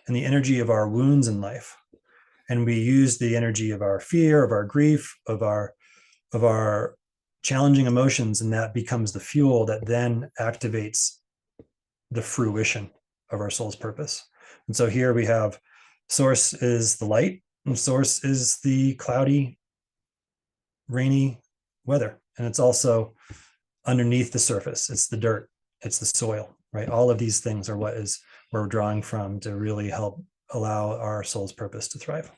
A: and the energy of our wounds in life. And we use the energy of our fear, of our grief, of our challenging emotions, and that becomes the fuel that then activates the fruition of our soul's purpose. And so here we have source is the light, and source is the cloudy, rainy weather. And it's also underneath the surface. It's the dirt, it's the soil, right? All of these things are what we're drawing from to really help allow our soul's purpose to thrive.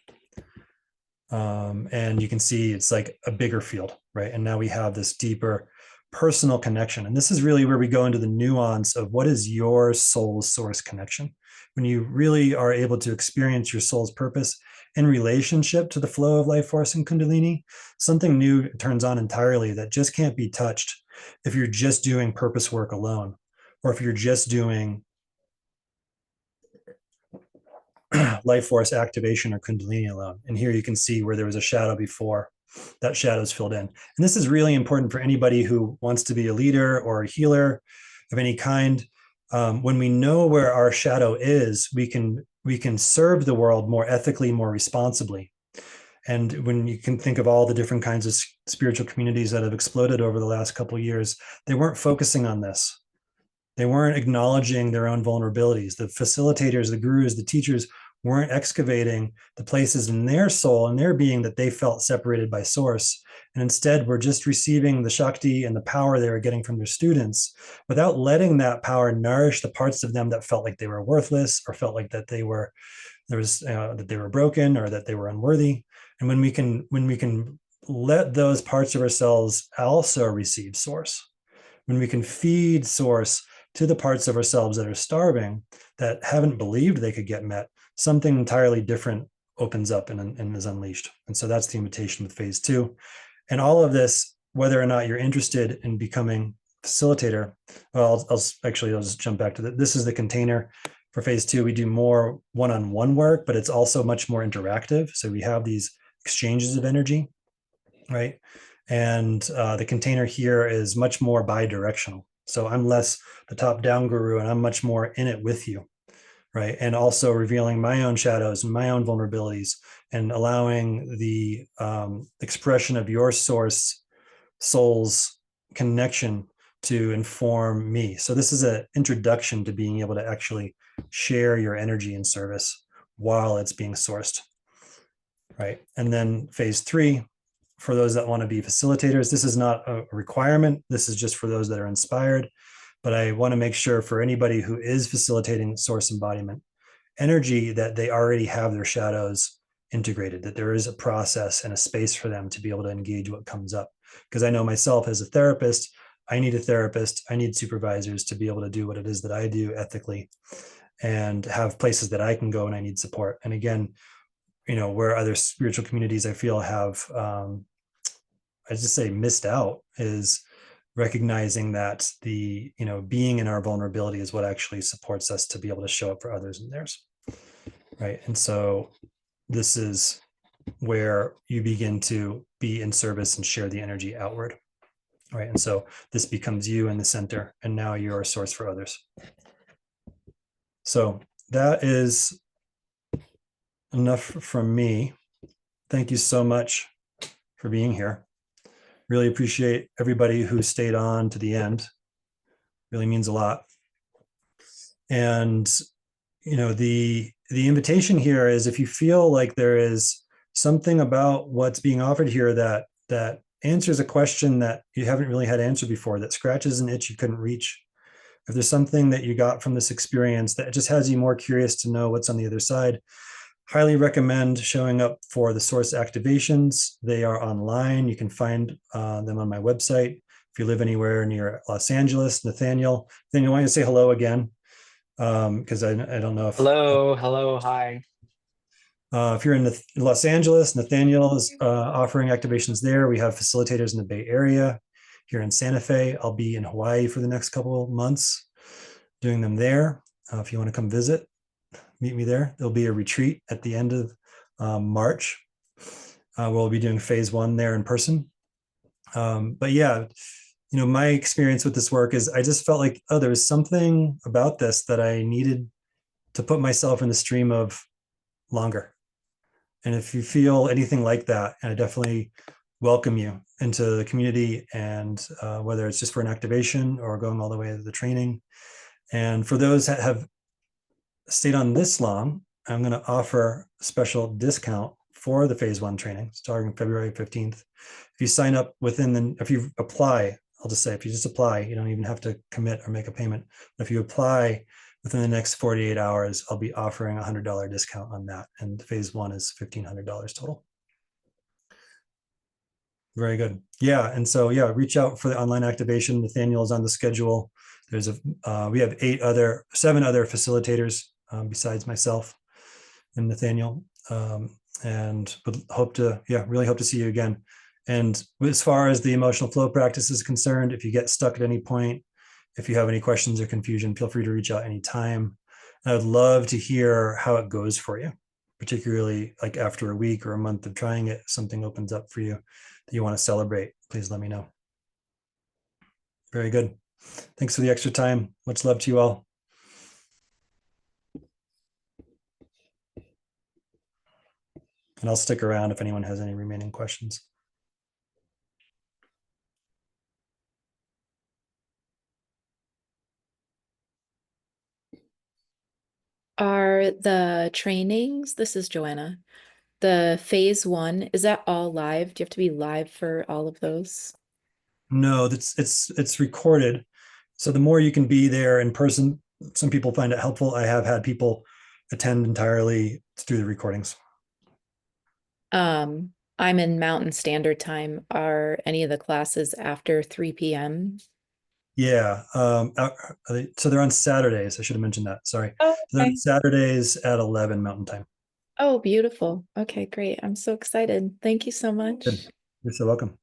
A: And you can see it's like a bigger field, right? And now we have this deeper personal connection. And this is really where we go into the nuance of what is your soul's source connection. When you really are able to experience your soul's purpose in relationship to the flow of life force and Kundalini, something new turns on entirely that just can't be touched if you're just doing purpose work alone, or if you're just doing life force activation or Kundalini alone. And here you can see where there was a shadow before, that shadow's filled in. And this is really important for anybody who wants to be a leader or a healer of any kind. When we know where our shadow is, we can serve the world more ethically, more responsibly. And when you can think of all the different kinds of spiritual communities that have exploded over the last couple of years, they weren't focusing on this. They weren't acknowledging their own vulnerabilities. The facilitators, the gurus, the teachers weren't excavating the places in their soul and their being that they felt separated by source. And instead, were just receiving the Shakti and the power they were getting from their students without letting that power nourish the parts of them that felt like they were worthless or felt like that they were that they were broken or that they were unworthy. And when we can let those parts of ourselves also receive source, when we can feed source to the parts of ourselves that are starving, that haven't believed they could get met, something entirely different opens up and is unleashed. And so that's the invitation with phase 2. And all of this, whether or not you're interested in becoming facilitator, well, I'll just jump back to that. This is the container for phase 2. We do more one-on-one work, but it's also much more interactive. So we have these exchanges of energy, right? And the container here is much more bi-directional. So I'm less the top-down guru, and I'm much more in it with you, right? And also revealing my own shadows and my own vulnerabilities and allowing the expression of your soul's connection to inform me. So this is an introduction to being able to actually share your energy in service while it's being sourced, right? And then phase 3, for those that want to be facilitators, this is not a requirement. This is just for those that are inspired. But I want to make sure for anybody who is facilitating source embodiment energy that they already have their shadows integrated, that there is a process and a space for them to be able to engage what comes up. Because I know myself as a therapist, I need a therapist, I need supervisors to be able to do what it is that I do ethically and have places that I can go when I need support. And again, where other spiritual communities I feel have, I just say missed out is recognizing that the, being in our vulnerability is what actually supports us to be able to show up for others in theirs. Right. And so this is where you begin to be in service and share the energy outward. Right. And so this becomes you in the center, and now you're a source for others. So that is enough from me. Thank you so much for being here. Really appreciate everybody who stayed on to the end. Really means a lot. And the invitation here is, if you feel like there is something about what's being offered here that answers a question that you haven't really had answered before, that scratches an itch you couldn't reach, if there's something that you got from this experience that just has you more curious to know what's on the other side, highly recommend showing up for the source activations. They are online. You can find them on my website. If you live anywhere near Los Angeles, Nathaniel, why don't you say hello again? Because I don't know if
L: Hello, hi.
A: if you're in Los Angeles, Nathaniel is offering activations there. We have facilitators in the Bay Area. Here in Santa Fe, I'll be in Hawaii for the next couple of months doing them there. If you want to come visit, meet me there. There'll be a retreat at the end of March. We'll be doing phase 1 there in person. But yeah, my experience with this work is I just felt like, there was something about this that I needed to put myself in the stream of longer. And if you feel anything like that, I definitely welcome you into the community, and whether it's just for an activation or going all the way to the training. And for those that have stayed on this long, I'm going to offer a special discount for the phase 1 training starting February 15th. If you sign up if you apply, I'll just say, if you just apply, you don't even have to commit or make a payment. But if you apply within the next 48 hours, I'll be offering a $100 discount on that. And phase 1 is $1,500 total. Very good. Yeah. And so, reach out for the online activation. Nathaniel is on the schedule. There's we have 7 other facilitators besides myself and Nathaniel, and would really hope to see you again. And as far as the emotional flow practice is concerned, if you get stuck at any point, if you have any questions or confusion, feel free to reach out anytime. And I would love to hear how it goes for you, particularly like after a week or a month of trying it, something opens up for you that you want to celebrate. Please let me know. Very good. Thanks for the extra time. Much love to you all. And I'll stick around if anyone has any remaining questions.
E: Are the trainings, this is Joanna, the phase 1, is that all live? Do you have to be live for all of those?
A: No, it's recorded. So the more you can be there in person, some people find it helpful. I have had people attend entirely through the recordings.
E: I'm in Mountain Standard Time. Are any of the classes after 3 p.m.?
A: Yeah. So they're on Saturdays. I should have mentioned that. Sorry.
E: Oh,
A: So they're
E: okay.
A: on Saturdays at 11 Mountain Time.
E: Oh, beautiful. Okay, great. I'm so excited. Thank you so much.
A: Good. You're so welcome.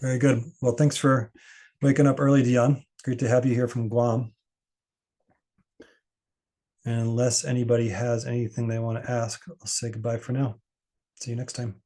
A: Very good. Well, thanks for waking up early, Dion. Great to have you here from Guam. And unless anybody has anything they want to ask, I'll say goodbye for now. See you next time.